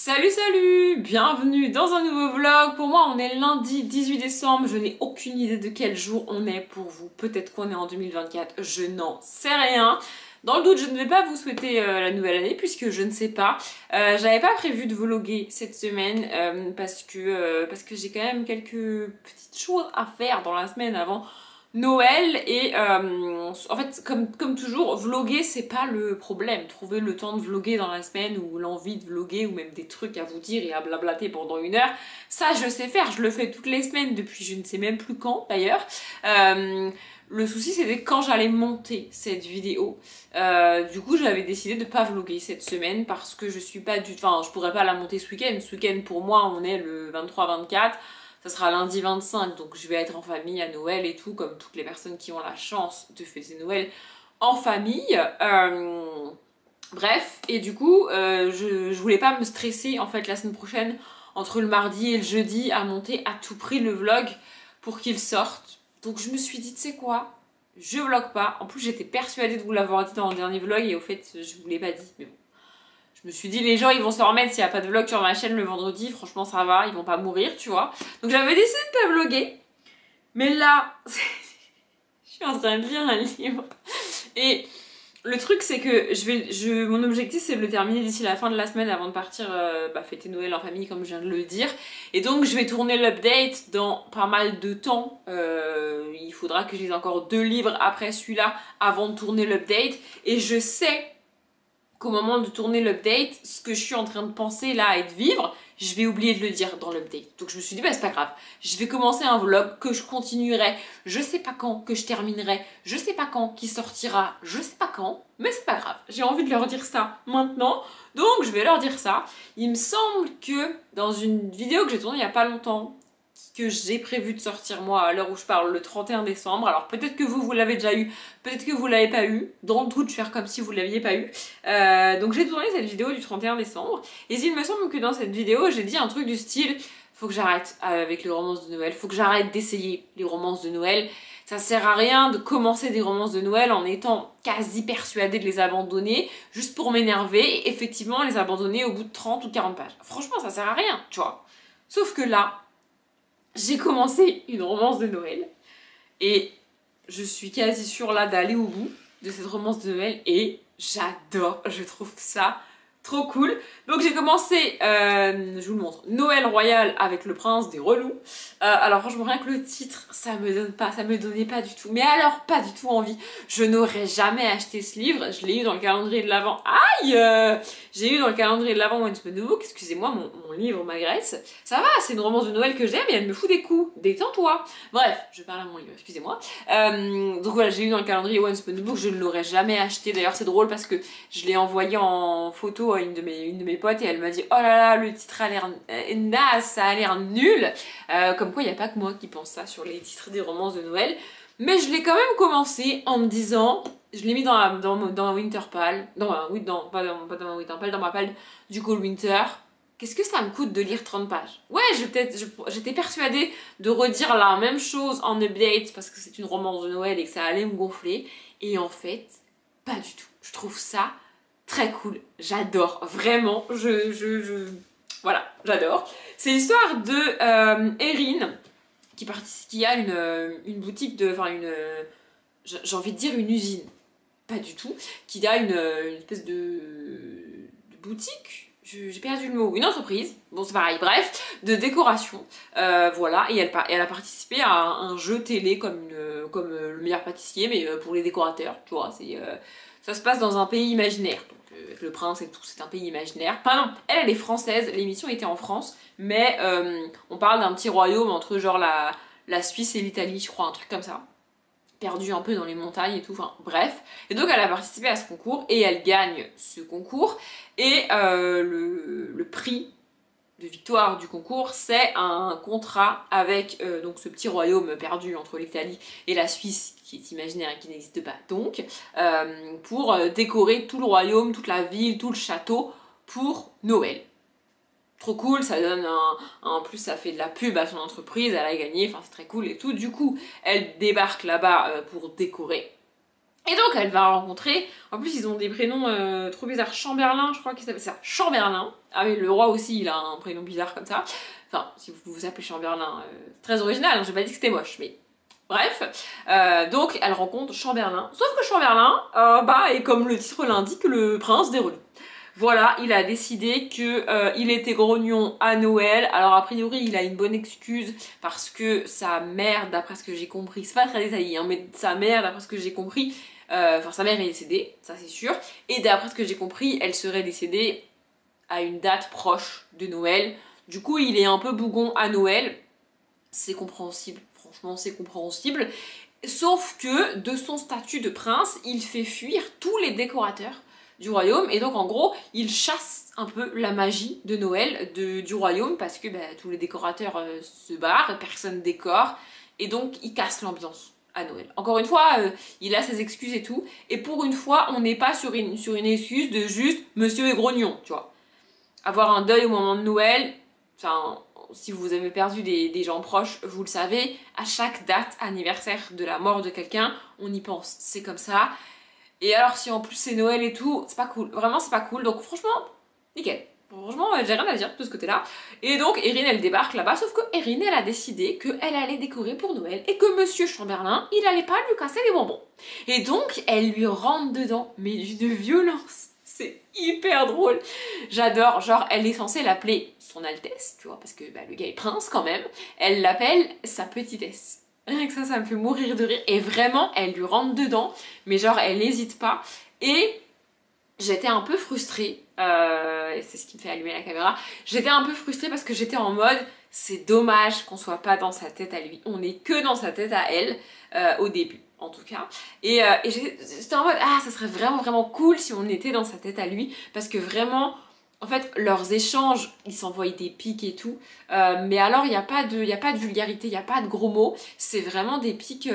Salut salut, bienvenue dans un nouveau vlog. Pour moi on est lundi 18 décembre, je n'ai aucune idée de quel jour on est pour vous. Peut-être qu'on est en 2024, je n'en sais rien. Dans le doute, je ne vais pas vous souhaiter la nouvelle année puisque je ne sais pas. J'avais pas prévu de vlogger cette semaine parce que j'ai quand même quelques petites choses à faire dans la semaine avant Noël et en fait comme toujours vlogger c'est pas le problème, trouver le temps de vlogger dans la semaine ou l'envie de vlogger ou même des trucs à vous dire et à blablater pendant 1 heure, ça je sais faire, je le fais toutes les semaines depuis je ne sais même plus quand d'ailleurs. Le souci c'était quand j'allais monter cette vidéo. Du coup j'avais décidé de pas vlogger cette semaine parce que je suis pas du... Enfin je pourrais pas la monter ce week-end. Ce week-end pour moi on est le 23-24. Ça sera lundi 25, donc je vais être en famille à Noël et tout, comme toutes les personnes qui ont la chance de fêter Noël en famille. Bref, et du coup, je voulais pas me stresser en fait la semaine prochaine entre le mardi et le jeudi à monter à tout prix le vlog pour qu'il sorte. Donc je me suis dit, tu sais quoi, je vlog pas. En plus j'étais persuadée de vous l'avoir dit dans le dernier vlog et au fait je vous l'ai pas dit, mais bon. Je me suis dit, les gens ils vont se remettre s'il n'y a pas de vlog sur ma chaîne le vendredi, franchement ça va, ils vont pas mourir, tu vois. Donc j'avais décidé de pas vlogger. Mais là, je suis en train de lire un livre. Et le truc c'est que mon objectif c'est de le terminer d'ici la fin de la semaine avant de partir fêter Noël en famille comme je viens de le dire. Et donc je vais tourner l'update dans pas mal de temps. Il faudra que je lise encore 2 livres après celui-là avant de tourner l'update. Et je sais qu'au moment de tourner l'update, ce que je suis en train de penser là et de vivre, je vais oublier de le dire dans l'update. Donc je me suis dit, bah c'est pas grave, je vais commencer un vlog que je continuerai, je sais pas quand, que je terminerai, je sais pas quand, qui sortira, je sais pas quand, mais c'est pas grave. J'ai envie de leur dire ça maintenant, donc je vais leur dire ça. Il me semble que dans une vidéo que j'ai tournée il y a pas longtemps, que j'ai prévu de sortir moi à l'heure où je parle le 31 décembre. Alors peut-être que vous l'avez déjà eu, peut-être que vous l'avez pas eu. Dans le doute, faire comme si vous l'aviez pas eu. Donc j'ai tourné cette vidéo du 31 décembre. Et il me semble que dans cette vidéo, j'ai dit un truc du style faut que j'arrête avec les romances de Noël, faut que j'arrête d'essayer les romances de Noël. Ça sert à rien de commencer des romances de Noël en étant quasi persuadée de les abandonner, juste pour m'énerver et effectivement les abandonner au bout de 30 ou 40 pages. Franchement, ça sert à rien, tu vois. Sauf que là, j'ai commencé une romance de Noël et je suis quasi sûre là d'aller au bout de cette romance de Noël et j'adore, je trouve ça trop cool. Donc j'ai commencé, je vous le montre, Noël Royal avec le prince des relous. Alors franchement rien que le titre, ça me donnait pas du tout, mais alors pas du tout envie. Je n'aurais jamais acheté ce livre, je l'ai eu dans le calendrier de l'Avent. Aïe, j'ai eu dans le calendrier de l'Avent Once Upon a Book, excusez-moi, mon livre m'agresse. Ça va, c'est une romance de Noël que j'aime et elle me fout des coups, détends-toi. Bref, je parle à mon livre, excusez-moi. Donc voilà, j'ai eu dans le calendrier Once Upon a Book, je ne l'aurais jamais acheté. D'ailleurs c'est drôle parce que je l'ai envoyé en photo à une de mes potes et elle m'a dit oh là là, le titre a l'air naze, ça a l'air nul. Comme quoi il n'y a pas que moi qui pense ça sur les titres des romances de Noël. Mais je l'ai quand même commencé en me disant, je l'ai mis dans ma Winterpal, pas dans ma Winterpal, dans ma pile du Cold Winter. Qu'est-ce que ça me coûte de lire 30 pages? Ouais, j'étais persuadée de redire la même chose en update parce que c'est une romance de Noël et que ça allait me gonfler. Et en fait, pas du tout. Je trouve ça très cool, j'adore, vraiment, voilà, j'adore. C'est l'histoire de Erin qui a une boutique de, enfin j'ai envie de dire une usine, pas du tout, qui a une espèce de boutique, j'ai perdu le mot, une entreprise, bon c'est pareil, bref, de décoration, voilà, et elle a participé à un jeu télé comme le meilleur pâtissier, mais pour les décorateurs, tu vois, ça se passe dans un pays imaginaire, donc avec le prince et tout, c'est un pays imaginaire. Enfin non, elle est française, l'émission était en France, mais on parle d'un petit royaume entre genre la Suisse et l'Italie, je crois, un truc comme ça. Perdu un peu dans les montagnes et tout, enfin bref. Et donc elle a participé à ce concours et elle gagne ce concours. Et le prix de victoire du concours, c'est un contrat avec donc ce petit royaume perdu entre l'Italie et la Suisse qui est imaginaire et qui n'existe pas donc, pour décorer tout le royaume, toute la ville, tout le château pour Noël. Trop cool, ça donne en plus ça fait de la pub à son entreprise, elle a gagné, enfin c'est très cool et tout. Du coup, elle débarque là-bas pour décorer. Et donc elle va rencontrer, en plus ils ont des prénoms trop bizarres, Chamberlain je crois qu'il s'appelle ça, Chamberlain. Ah mais le roi aussi il a un prénom bizarre comme ça. Enfin si vous vous appelez Chamberlain, très original, hein, j'ai pas dit que c'était moche mais... Bref, donc elle rencontre Chamberlain, sauf que Chamberlain, est comme le titre l'indique, le prince des relous. Voilà, il a décidé que il était grognon à Noël. Alors a priori, il a une bonne excuse parce que sa mère, d'après ce que j'ai compris, c'est pas très détaillé, hein, mais sa mère, d'après ce que j'ai compris, enfin sa mère est décédée, ça c'est sûr. Et d'après ce que j'ai compris, elle serait décédée à une date proche de Noël. Du coup, il est un peu bougon à Noël. C'est compréhensible, franchement c'est compréhensible. Sauf que de son statut de prince, il fait fuir tous les décorateurs du royaume et donc en gros il chasse un peu la magie de Noël du royaume parce que tous les décorateurs se barrent, personne décore et donc il casse l'ambiance à Noël. Encore une fois, il a ses excuses et tout et pour une fois on n'est pas sur une excuse de juste monsieur est grognon, tu vois. Avoir un deuil au moment de Noël, enfin si vous avez perdu des gens proches, vous le savez, à chaque date anniversaire de la mort de quelqu'un, on y pense, c'est comme ça. Et alors si en plus c'est Noël et tout, c'est pas cool, vraiment c'est pas cool, donc franchement, nickel. Franchement, j'ai rien à dire de ce côté-là. Et donc Erin elle débarque là-bas, sauf que Erin elle a décidé qu'elle allait décorer pour Noël et que Monsieur Chamberlain, il allait pas lui casser les bonbons. Et donc elle lui rentre dedans, mais d'une violence. C'est hyper drôle. J'adore, genre elle est censée l'appeler son Altesse, tu vois, parce que le gars est prince quand même. Elle l'appelle sa petitesse. Rien que ça me fait mourir de rire. Et vraiment, elle lui rentre dedans, mais genre, elle n'hésite pas. Et j'étais un peu frustrée, et c'est ce qui me fait allumer la caméra, j'étais un peu frustrée parce que j'étais en mode, c'est dommage qu'on soit pas dans sa tête à lui. On est que dans sa tête à elle, au début, en tout cas. Et j'étais en mode, ah, ça serait vraiment, vraiment cool si on était dans sa tête à lui, parce que vraiment... En fait, leurs échanges, ils s'envoient des pics et tout, mais alors il n'y a pas de vulgarité, il n'y a pas de gros mots, c'est vraiment des pics,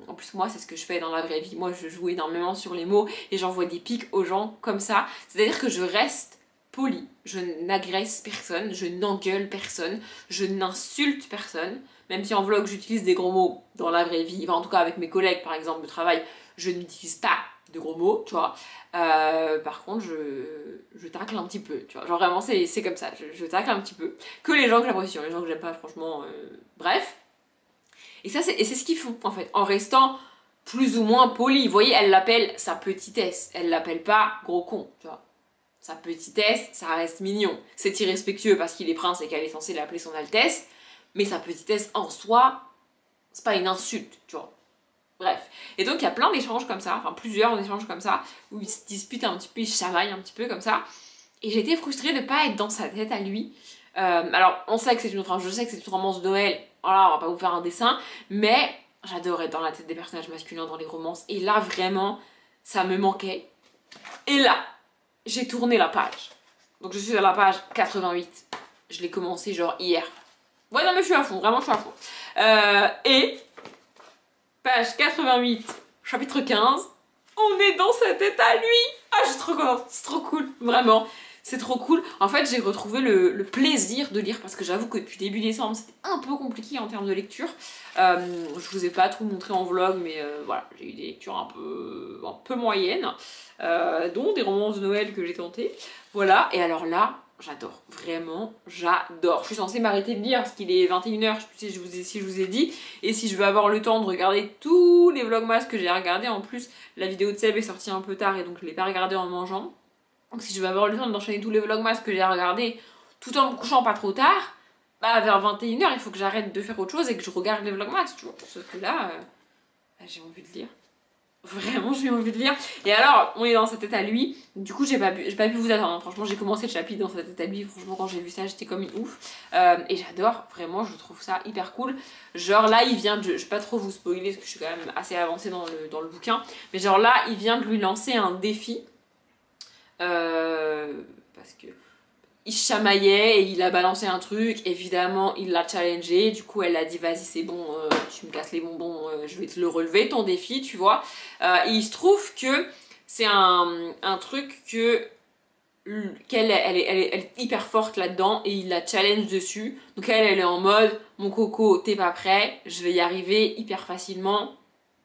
en plus moi c'est ce que je fais dans la vraie vie, moi je joue énormément sur les mots et j'envoie des pics aux gens comme ça, c'est-à-dire que je reste polie, je n'agresse personne, je n'engueule personne, je n'insulte personne, même si en vlog j'utilise des gros mots dans la vraie vie, enfin, en tout cas avec mes collègues par exemple de travail, je n'utilise pas de gros mots, tu vois. Par contre, je tacle un petit peu, tu vois. Genre vraiment, c'est comme ça, je tacle un petit peu. Que les gens que j'apprécie, les gens que j'aime pas, franchement, bref. Et c'est ce qu'ils font, en fait, en restant plus ou moins poli. Vous voyez, elle l'appelle sa petitesse, elle l'appelle pas gros con, tu vois. Sa petitesse, ça reste mignon. C'est irrespectueux parce qu'il est prince et qu'elle est censée l'appeler son Altesse, mais sa petitesse en soi, c'est pas une insulte, tu vois. Bref, et donc il y a plein d'échanges comme ça, enfin plusieurs échanges comme ça, où ils se disputent un petit peu, ils se chamaillent un petit peu comme ça. Et j'étais frustrée de pas être dans sa tête à lui. Alors on sait que c'est je sais que c'est une romance de Noël, voilà, on va pas vous faire un dessin, mais j'adore être dans la tête des personnages masculins dans les romances. Et là vraiment, ça me manquait. Et là, j'ai tourné la page. Donc je suis à la page 88. Je l'ai commencé genre hier. Ouais non mais je suis à fond, vraiment je suis à fond. Et... page 88, chapitre 15, on est dans sa tête à lui. Ah, je suis trop contente, c'est trop cool, vraiment, c'est trop cool. En fait, j'ai retrouvé le plaisir de lire parce que j'avoue que depuis début décembre, c'était un peu compliqué en termes de lecture. Je vous ai pas trop montré en vlog, mais voilà, j'ai eu des lectures un peu moyennes, dont des romances de Noël que j'ai tenté. Voilà, et alors là... j'adore, vraiment, j'adore. Je suis censée m'arrêter de lire parce qu'il est 21h, je sais plus si je vous ai dit. Et si je veux avoir le temps de regarder tous les vlogmas que j'ai regardés, en plus la vidéo de Seb est sortie un peu tard et donc je l'ai pas regardé en mangeant. Donc si je veux avoir le temps d'enchaîner tous les vlogmas que j'ai regardés tout en me couchant pas trop tard, vers 21h il faut que j'arrête de faire autre chose et que je regarde les vlogmas, tu vois. Sauf que là, j'ai envie de lire. Vraiment j'ai envie de lire. Et alors on est dans sa tête à lui. Du coup j'ai pas pu vous attendre, hein. Franchement j'ai commencé le chapitre dans sa tête à lui. Franchement quand j'ai vu ça j'étais comme une ouf. Et j'adore, vraiment je trouve ça hyper cool. Genre là il vient de... je vais pas trop vous spoiler parce que je suis quand même assez avancée dans le bouquin. Mais genre là il vient de lui lancer un défi. Parce que... il chamaillait et il a balancé un truc, évidemment il l'a challengé, du coup elle a dit vas-y c'est bon, tu me casses les bonbons, je vais te le relever ton défi, tu vois. Et il se trouve que c'est un truc qu'elle est hyper forte là-dedans et il la challenge dessus. Donc elle est en mode mon coco t'es pas prêt, je vais y arriver hyper facilement,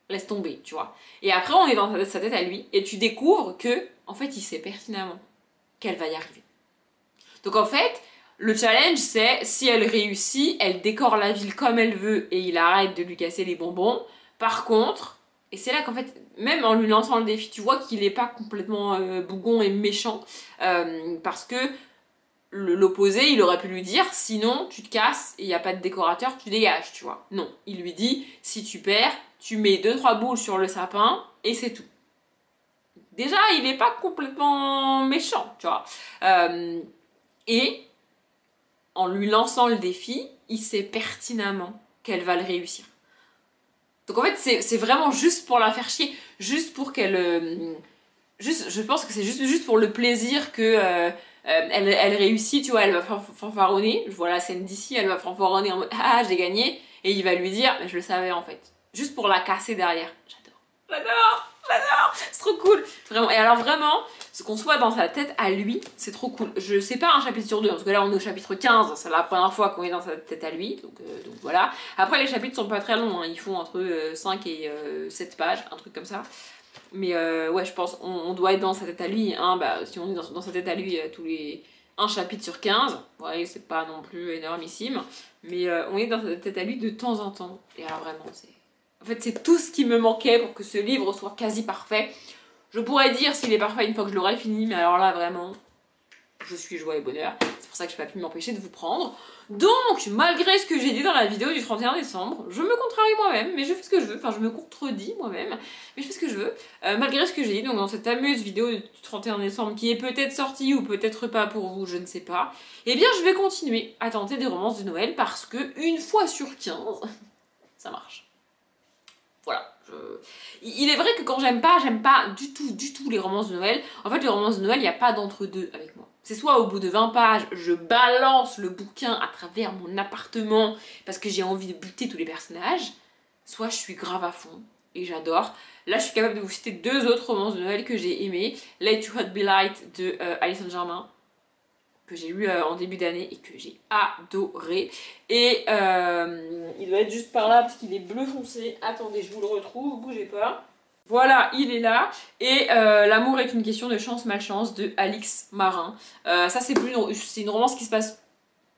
laisse tomber, tu vois. Et après, on est dans sa tête à lui, et tu découvres que, en fait, il sait pertinemment qu'elle va y arriver. Donc en fait, le challenge, c'est si elle réussit, elle décore la ville comme elle veut, et il arrête de lui casser les bonbons. Par contre, et c'est là qu'en fait, même en lui lançant le défi, tu vois qu'il n'est pas complètement bougon et méchant, parce que l'opposé, il aurait pu lui dire, sinon tu te casses et il n'y a pas de décorateur, tu dégages, tu vois. Non, il lui dit, si tu perds, tu mets 2-3 boules sur le sapin et c'est tout. Déjà, il n'est pas complètement méchant, tu vois. Et en lui lançant le défi, il sait pertinemment qu'elle va le réussir. Donc en fait, c'est vraiment juste pour la faire chier, juste pour qu'elle... je pense que c'est juste pour le plaisir que... elle réussit, tu vois, elle va fanfaronner, je vois la scène d'ici, elle va fanfaronner en mode ah j'ai gagné, et il va lui dire mais je le savais en fait, juste pour la casser derrière. J'adore, c'est trop cool, vraiment. Et alors vraiment, ce qu'on soit dans sa tête à lui, c'est trop cool. Je sais pas un chapitre sur deux, parce que là on est au chapitre 15, c'est la première fois qu'on est dans sa tête à lui, donc voilà. Après les chapitres sont pas très longs, hein. Ils font entre 5 et 7 pages, un truc comme ça. Mais ouais, je pense on doit être dans sa tête à lui, hein, bah, si on est dans sa tête à lui tous les... un chapitre sur 15, ouais, c'est pas non plus énormissime, mais on est dans sa tête à lui de temps en temps. Et alors vraiment, c'est... En fait, c'est tout ce qui me manquait pour que ce livre soit quasi parfait. Je pourrais dire s'il est parfait une fois que je l'aurai fini, mais alors là, vraiment, je suis joie et bonheur. C'est pour ça que je n'ai pas pu m'empêcher de vous prendre. Donc, malgré ce que j'ai dit dans la vidéo du 31 décembre, je me contrarie moi-même, mais je fais ce que je veux. Enfin, je me contredis moi-même, mais je fais ce que je veux. Malgré ce que j'ai dit, donc dans cette fameuse vidéo du 31 décembre, qui est peut-être sortie ou peut-être pas pour vous, je ne sais pas, eh bien, je vais continuer à tenter des romances de Noël parce que, une fois sur 15, ça marche. Voilà. Il est vrai que quand j'aime pas du tout les romances de Noël. En fait, les romances de Noël, il n'y a pas d'entre-deux avec moi. C'est soit au bout de 20 pages, je balance le bouquin à travers mon appartement parce que j'ai envie de buter tous les personnages, soit je suis grave à fond et j'adore. Là, je suis capable de vous citer 2 autres romances de Noël que j'ai aimées. Late to Hot Be Light de Alison Germain, que j'ai lu en début d'année et que j'ai adoré. Et il doit être juste par là parce qu'il est bleu foncé. Attendez, je vous le retrouve, bougez pas. Voilà, il est là. Et L'amour est une question de chance-malchance de Alix Marin. Ça, c'est une romance qui se passe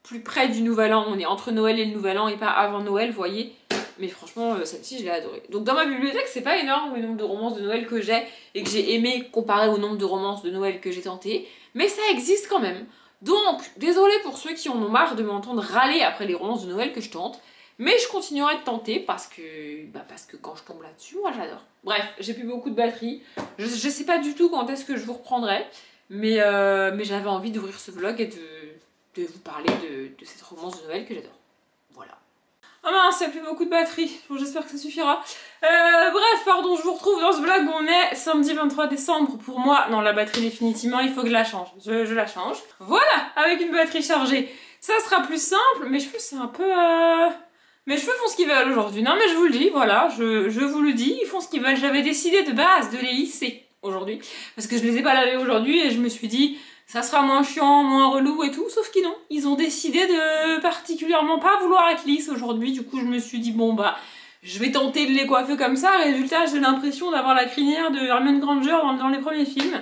plus près du Nouvel An. On est entre Noël et le Nouvel An et pas avant Noël, vous voyez. Mais franchement, celle-ci, je l'ai adorée. Donc dans ma bibliothèque, c'est pas énorme le nombre de romances de Noël que j'ai et que j'ai aimé comparé au nombre de romances de Noël que j'ai tenté. Mais ça existe quand même. Donc, désolée pour ceux qui en ont marre de m'entendre râler après les romances de Noël que je tente. Mais je continuerai de tenter parce que quand je tombe là-dessus, moi j'adore. Bref, j'ai plus beaucoup de batterie. Je sais pas du tout quand est-ce que je vous reprendrai. Mais j'avais envie d'ouvrir ce vlog et de vous parler de cette romance de Noël que j'adore. Voilà. Ah mince, il n'y a plus beaucoup de batterie. Bon, j'espère que ça suffira. Bref, pardon, je vous retrouve dans ce vlog où on est samedi 23 décembre. Pour moi, non, la batterie définitivement, il faut que je la change. Je la change. Voilà, avec une batterie chargée. Ça sera plus simple. Mes cheveux, c'est un peu... Mes cheveux font ce qu'ils veulent aujourd'hui. Non, mais je vous le dis, voilà, je vous le dis, ils font ce qu'ils veulent. J'avais décidé de base de les lisser aujourd'hui. Parce que je les ai pas lavés aujourd'hui et je me suis dit... ça sera moins chiant, moins relou et tout, sauf qu'ils non. Ils ont décidé de particulièrement pas vouloir être lisses aujourd'hui, du coup je me suis dit bon bah je vais tenter de les coiffer comme ça, résultat j'ai l'impression d'avoir la crinière de Hermione Granger dans les premiers films.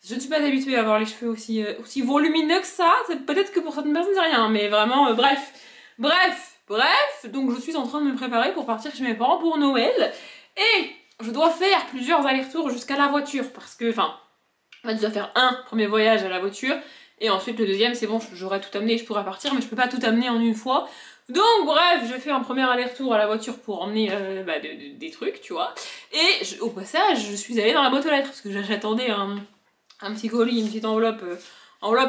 Je ne suis pas habituée à avoir les cheveux aussi volumineux que ça, peut-être que pour certaines personnes c'est rien, mais vraiment bref, donc je suis en train de me préparer pour partir chez mes parents pour Noël, et je dois faire plusieurs allers-retours jusqu'à la voiture, parce que, enfin, je dois faire un premier voyage à la voiture, et ensuite le deuxième, c'est bon, j'aurai tout amené, je pourrai partir, mais je peux pas tout amener en une fois. Donc bref, je fais un premier aller-retour à la voiture pour emmener des trucs, tu vois. Et au passage, je suis allée dans la boîte aux lettres, parce que j'attendais un petit colis, une petite enveloppe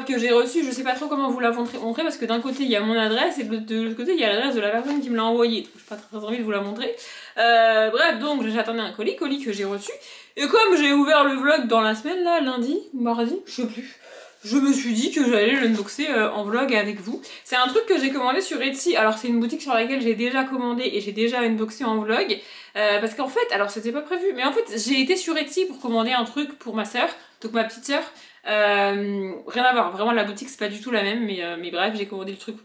que j'ai reçue. Je sais pas trop comment vous la montrer, parce que d'un côté il y a mon adresse, et de l'autre côté il y a l'adresse de la personne qui me l'a envoyé. Donc j'ai pas très envie de vous la montrer. Bref, donc j'attendais un colis que j'ai reçu. Et comme j'ai ouvert le vlog dans la semaine, là, lundi ou mardi, je sais plus, je me suis dit que j'allais l'unboxer en vlog avec vous. C'est un truc que j'ai commandé sur Etsy. Alors c'est une boutique sur laquelle j'ai déjà commandé et j'ai déjà unboxé en vlog. Parce qu'en fait, alors c'était pas prévu, mais en fait j'ai été sur Etsy pour commander un truc pour ma soeur, donc ma petite soeur. Rien à voir, vraiment la boutique c'est pas du tout la même, mais bref, j'ai commandé le truc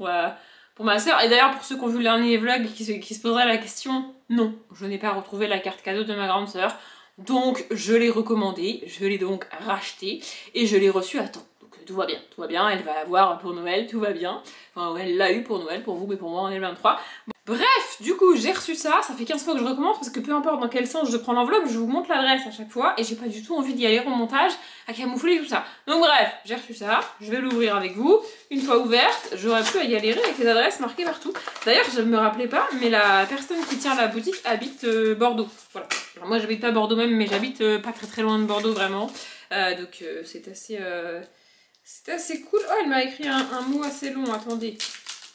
pour ma soeur. Et d'ailleurs, pour ceux qui ont vu le dernier vlog qui se poseraient la question, non, je n'ai pas retrouvé la carte cadeau de ma grande soeur. Donc, je l'ai recommandée, je l'ai donc rachetée et je l'ai reçue à temps. Donc, tout va bien, elle va avoir pour Noël, tout va bien. Enfin, elle l'a eu pour Noël, pour vous, mais pour moi en 2023. Bref, du coup, j'ai reçu ça fait 15 fois que je recommence parce que peu importe dans quel sens je prends l'enveloppe, je vous montre l'adresse à chaque fois et j'ai pas du tout envie d'y aller en montage, à camoufler tout ça. Donc bref, j'ai reçu ça, je vais l'ouvrir avec vous. Une fois ouverte, j'aurais pu y galérer avec les adresses marquées partout. D'ailleurs, je ne me rappelais pas, mais la personne qui tient la boutique habite Bordeaux. Voilà. Alors moi, j'habite pas Bordeaux même, mais j'habite pas très loin de Bordeaux vraiment. Donc c'est assez cool. Oh, elle m'a écrit un mot assez long, attendez.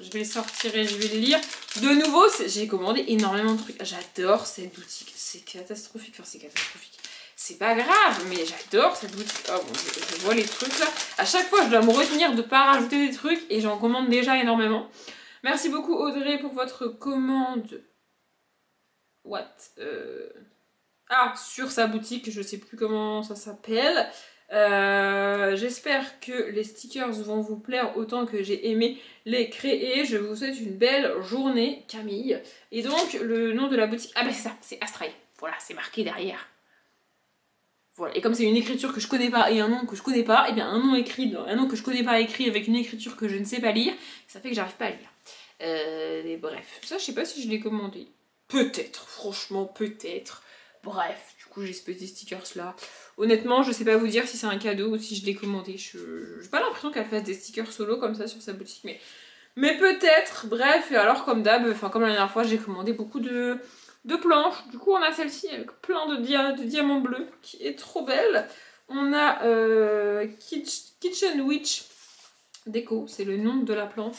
Je vais les sortir et je vais les lire. De nouveau, j'ai commandé énormément de trucs. J'adore cette boutique. C'est catastrophique. Enfin, c'est catastrophique. C'est pas grave, mais j'adore cette boutique. Oh bon, je vois les trucs là. À chaque fois, je dois me retenir de ne pas rajouter des trucs et j'en commande déjà énormément. Merci beaucoup Audrey pour votre commande. What Ah, sur sa boutique, je sais plus comment ça s'appelle. J'espère que les stickers vont vous plaire autant que j'ai aimé les créer. Je vous souhaite une belle journée, Camille. Et donc, le nom de la boutique... Ah ben c'est ça, c'est Astray. Voilà, c'est marqué derrière. Voilà, et comme c'est une écriture que je connais pas et un nom que je connais pas, et bien un nom que je connais pas écrit avec une écriture que je ne sais pas lire, ça fait que j'arrive pas à lire. Et bref, ça je sais pas si je l'ai commandé. Peut-être, franchement peut-être. Bref, du coup j'ai ce petit stickers là. Honnêtement, je sais pas vous dire si c'est un cadeau ou si je l'ai commandé. J'ai pas l'impression qu'elle fasse des stickers solo comme ça sur sa boutique, mais peut-être. Bref, et alors comme d'hab, enfin comme la dernière fois, j'ai commandé beaucoup de planches. Du coup, on a celle-ci avec plein de diamants bleus qui est trop belle. On a Kitchen Witch Déco, c'est le nom de la planche.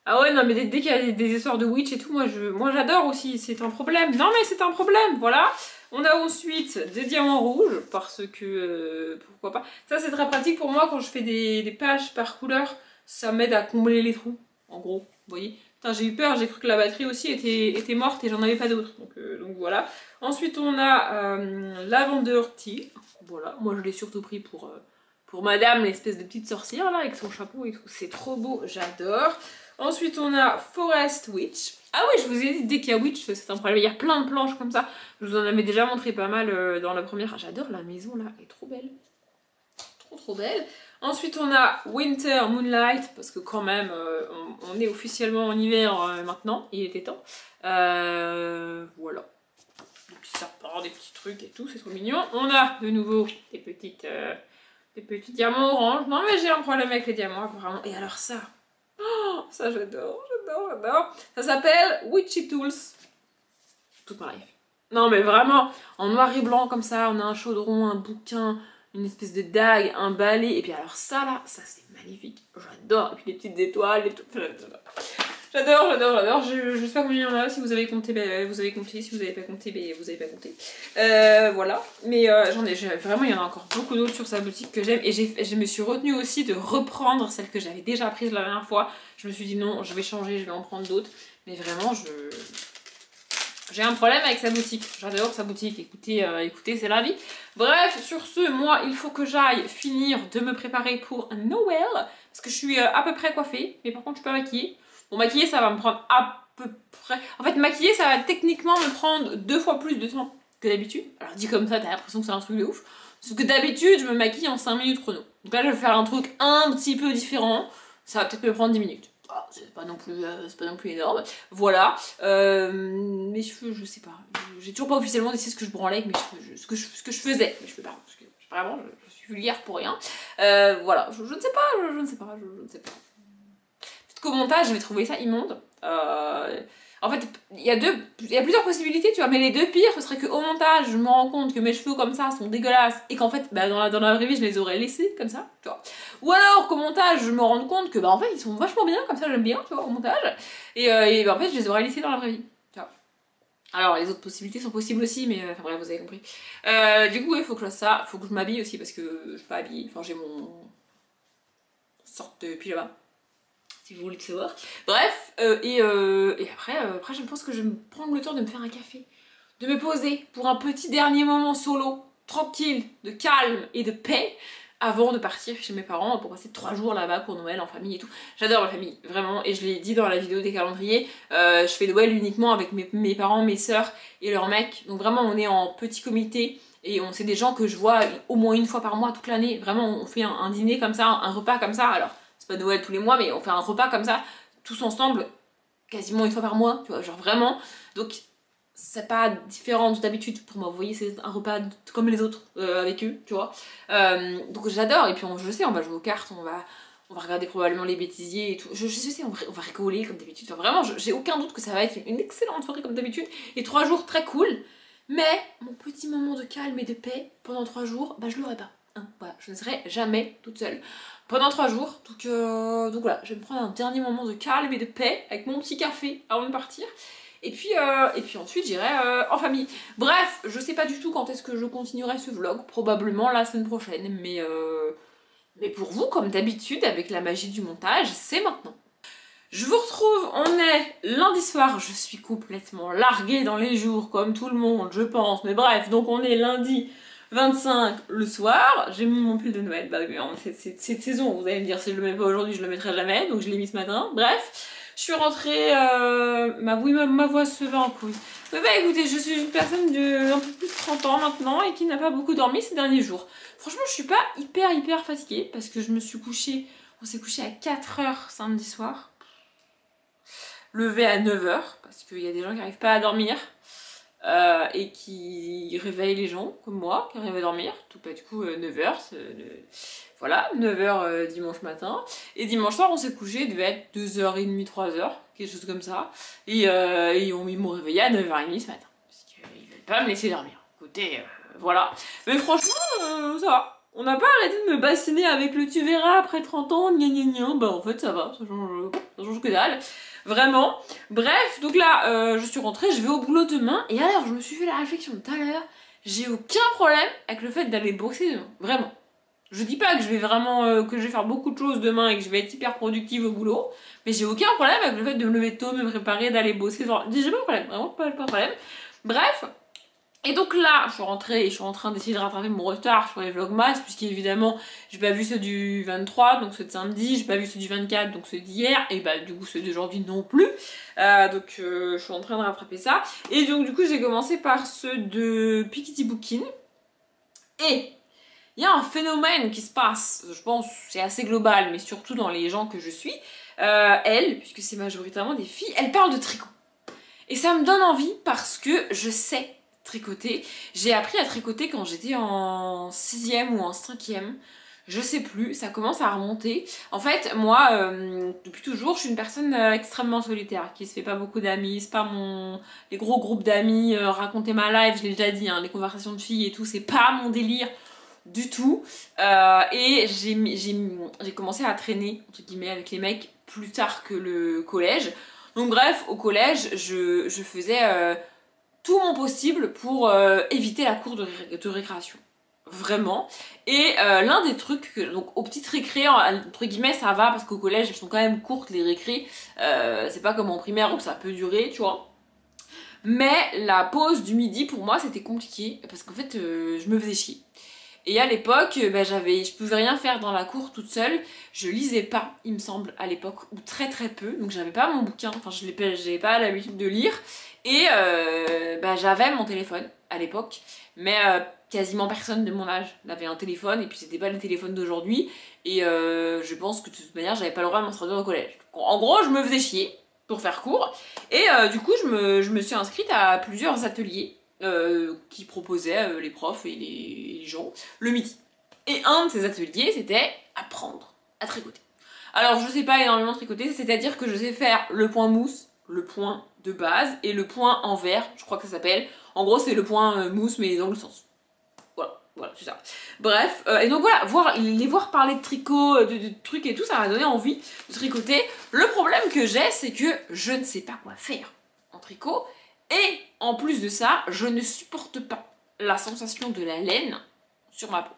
Ah ouais, non, mais dès qu'il y a des histoires de witch et tout, moi j'adore aussi, c'est un problème. Non, mais c'est un problème, voilà. On a ensuite des diamants rouges, parce que pourquoi pas. Ça, c'est très pratique pour moi quand je fais des pages par couleur. Ça m'aide à combler les trous, en gros, vous voyez. Putain, j'ai eu peur, j'ai cru que la batterie aussi était morte et j'en avais pas d'autres. Donc voilà. Ensuite, on a Lavender Tea. Voilà, moi je l'ai surtout pris pour madame, l'espèce de petite sorcière là, avec son chapeau et tout. C'est trop beau, j'adore. Ensuite, on a Forest Witch. Ah oui, je vous ai dit, dès qu'il y a Witch, c'est un problème. Il y a plein de planches comme ça. Je vous en avais déjà montré pas mal dans la première. J'adore la maison là, elle est trop belle. Trop belle. Ensuite, on a Winter Moonlight, parce que quand même, on est officiellement en hiver maintenant. Il était temps. Voilà. Des petits serpents, des petits trucs et tout, c'est trop mignon. On a de nouveau des petits diamants orange. Non mais j'ai un problème avec les diamants apparemment. Et alors ça, oh, ça j'adore. Ça s'appelle Witchy Tools. Tout pareil. Non mais vraiment, en noir et blanc comme ça, on a un chaudron, un bouquin, une espèce de dague, un balai. Et puis alors ça là, ça c'est magnifique. J'adore. Et puis les petites étoiles et tout. J'adore. Je sais pas combien il y en a. Si vous avez compté, ben, vous avez compté. Si vous n'avez pas compté, ben, vous n'avez pas compté. Voilà. Mais vraiment, il y en a encore beaucoup d'autres sur sa boutique que j'aime. Et je me suis retenue aussi de reprendre celle que j'avais déjà prise la dernière fois. Je me suis dit non, je vais changer, je vais en prendre d'autres. Mais vraiment, j'ai un problème avec sa boutique. J'adore sa boutique. Écoutez, c'est la vie. Bref, sur ce, moi, il faut que j'aille finir de me préparer pour Noël. Parce que je suis à peu près coiffée. Mais par contre, je suis pas maquillée. Bon, maquiller, ça va me prendre à peu près... En fait, maquiller, ça va techniquement me prendre 2 fois plus de temps que d'habitude. Alors, dit comme ça, t'as l'impression que c'est un truc de ouf. Sauf que d'habitude, je me maquille en 5 minutes chrono. Donc là, je vais faire un truc un petit peu différent. Ça va peut-être me prendre 10 minutes. Oh, c'est pas non plus énorme. Voilà. Mes cheveux, je sais pas. J'ai toujours pas officiellement décidé ce que je branlais avec mes cheveux. Ce que je faisais. Mais je peux pas. Parce que vraiment, je suis vulgaire pour rien. Voilà. Je ne sais pas. Qu'au montage, je vais trouver ça immonde. En fait, il y a plusieurs possibilités, tu vois, mais les deux pires, ce serait qu'au montage, je me rends compte que mes cheveux comme ça sont dégueulasses et qu'en fait, bah, dans la vraie vie, je les aurais laissés comme ça, tu vois. Ou alors qu'au montage, je me rende compte que, bah, en fait, ils sont vachement bien, comme ça, j'aime bien, tu vois, au montage. Et bah, en fait, je les aurais laissés dans la vraie vie, tu vois. Alors, les autres possibilités sont possibles aussi, mais enfin, bref, vous avez compris. Du coup, il faut que je fasse ça, il faut que je m'habille aussi parce que je suis pas habillée. Enfin, j'ai mon sorte de pyjama. Si vous voulez le savoir. Bref, et après, je pense que je vais me prendre le temps de me faire un café, de me poser pour un petit dernier moment solo, tranquille, de calme et de paix. avant de partir chez mes parents pour passer 3 jours là-bas pour Noël en famille et tout. J'adore la famille, vraiment, et je l'ai dit dans la vidéo des calendriers, je fais Noël uniquement avec mes parents, mes sœurs et leurs mecs, donc vraiment on est en petit comité et c'est des gens que je vois au moins une fois par mois toute l'année, vraiment on fait un dîner comme ça, un repas comme ça, alors c'est pas Noël tous les mois mais on fait un repas comme ça, tous ensemble, quasiment une fois par mois, tu vois, genre vraiment, donc c'est pas différent d'habitude pour moi, vous voyez, c'est un repas comme les autres avec eux, tu vois. Donc j'adore, et puis je sais, on va jouer aux cartes, on va regarder probablement les bêtisiers et tout. Je sais, on va rigoler comme d'habitude. Enfin, vraiment, j'ai aucun doute que ça va être une excellente soirée comme d'habitude. Et 3 jours très cool. Mais mon petit moment de calme et de paix pendant 3 jours, bah je l'aurai pas. Hein, voilà, je ne serai jamais toute seule pendant 3 jours. Donc voilà, je vais me prendre un dernier moment de calme et de paix avec mon petit café avant de partir. Et puis ensuite j'irai en famille. Bref, je sais pas du tout quand est-ce que je continuerai ce vlog, probablement la semaine prochaine, mais pour vous, comme d'habitude, avec la magie du montage, c'est maintenant. Je vous retrouve, on est lundi soir, je suis complètement larguée dans les jours, comme tout le monde, je pense, mais bref, donc on est lundi 25 le soir, j'ai mis mon pull de Noël, bah oui, cette saison, vous allez me dire, si je le mets pas aujourd'hui, je le mettrai jamais, donc je l'ai mis ce matin, bref. Je suis rentrée, ma voix se va en couille. Mais bah écoutez, je suis une personne de un peu plus de 30 ans maintenant et qui n'a pas beaucoup dormi ces derniers jours. Franchement, je suis pas hyper fatiguée parce que je me suis couchée, on s'est couché à 4h samedi soir. Levé à 9h parce qu'il y a des gens qui n'arrivent pas à dormir et qui réveillent les gens comme moi qui arrivent à dormir. Tout pas du coup 9h, voilà, 9h dimanche matin. Et dimanche soir, on s'est couché, il devait être 2h30, 3h, quelque chose comme ça. Et ils m'ont réveillé à 9h30 ce matin. Parce qu'ils veulent pas me laisser dormir. Écoutez, voilà. Mais franchement, ça va. On n'a pas arrêté de me bassiner avec le tu verras après 30 ans, gna gna gna. Bah en fait, ça va, ça change que dalle. Vraiment. Bref, donc là, je suis rentrée, je vais au boulot demain. Et alors, je me suis fait la réflexion tout à l'heure. J'ai aucun problème avec le fait d'aller bosser demain. Vraiment. Je dis pas que je vais vraiment que je vais faire beaucoup de choses demain et que je vais être hyper productive au boulot, mais j'ai aucun problème avec le fait de me lever tôt, de me préparer, d'aller bosser. J'ai pas de problème, vraiment pas de problème. Bref, et donc là, je suis rentrée et je suis en train d'essayer de rattraper mon retard sur les vlogmas, puisqu'évidemment, j'ai pas vu ceux du 23, donc ceux de samedi, j'ai pas vu ceux du 24, donc ceux d'hier, et bah du coup ceux d'aujourd'hui non plus. Donc je suis en train de rattraper ça. Et donc du coup, j'ai commencé par ceux de Piketty Bookin. Et il y a un phénomène qui se passe, je pense c'est assez global, mais surtout dans les gens que je suis. Elles, puisque c'est majoritairement des filles, elles parlent de tricot. Et ça me donne envie parce que je sais tricoter. J'ai appris à tricoter quand j'étais en 6e ou en 5e. Je sais plus, ça commence à remonter. En fait, moi, depuis toujours, je suis une personne extrêmement solitaire, qui se fait pas beaucoup d'amis, c'est pas les gros groupes d'amis, raconter ma life, je l'ai déjà dit, hein, les conversations de filles et tout, c'est pas mon délire du tout. Et j'ai commencé à traîner, entre guillemets, avec les mecs plus tard que le collège. Donc bref, au collège, je faisais tout mon possible pour éviter la cour de récréation. Vraiment. Et l'un des trucs, donc aux petites récré, entre guillemets, ça va parce qu'au collège, elles sont quand même courtes les récré. C'est pas comme en primaire où ça peut durer, tu vois. Mais la pause du midi, pour moi, c'était compliqué parce qu'en fait, je me faisais chier. Et à l'époque, je pouvais rien faire dans la cour toute seule. Je lisais pas, il me semble, à l'époque, ou très peu. Donc j'avais pas mon bouquin, enfin j'avais pas l'habitude de lire. Et j'avais mon téléphone à l'époque, mais quasiment personne de mon âge n'avait un téléphone. Et puis c'était pas le téléphone d'aujourd'hui. Et je pense que de toute manière, j'avais pas le droit de m'instruire au collège. En gros, je me faisais chier pour faire court. Et du coup, je me suis inscrite à plusieurs ateliers. Qui proposaient les profs et les gens le midi. Et un de ces ateliers, c'était apprendre à tricoter. Alors, je sais pas énormément tricoter, c'est-à-dire que je sais faire le point mousse, le point de base, et le point envers, je crois que ça s'appelle. En gros, c'est le point mousse, mais dans le sens. Voilà, c'est ça. Bref, et donc voilà, les voir parler de tricot, de trucs et tout, ça m'a donné envie de tricoter. Le problème que j'ai, c'est que je ne sais pas quoi faire en tricot. Et en plus de ça, je ne supporte pas la sensation de la laine sur ma peau.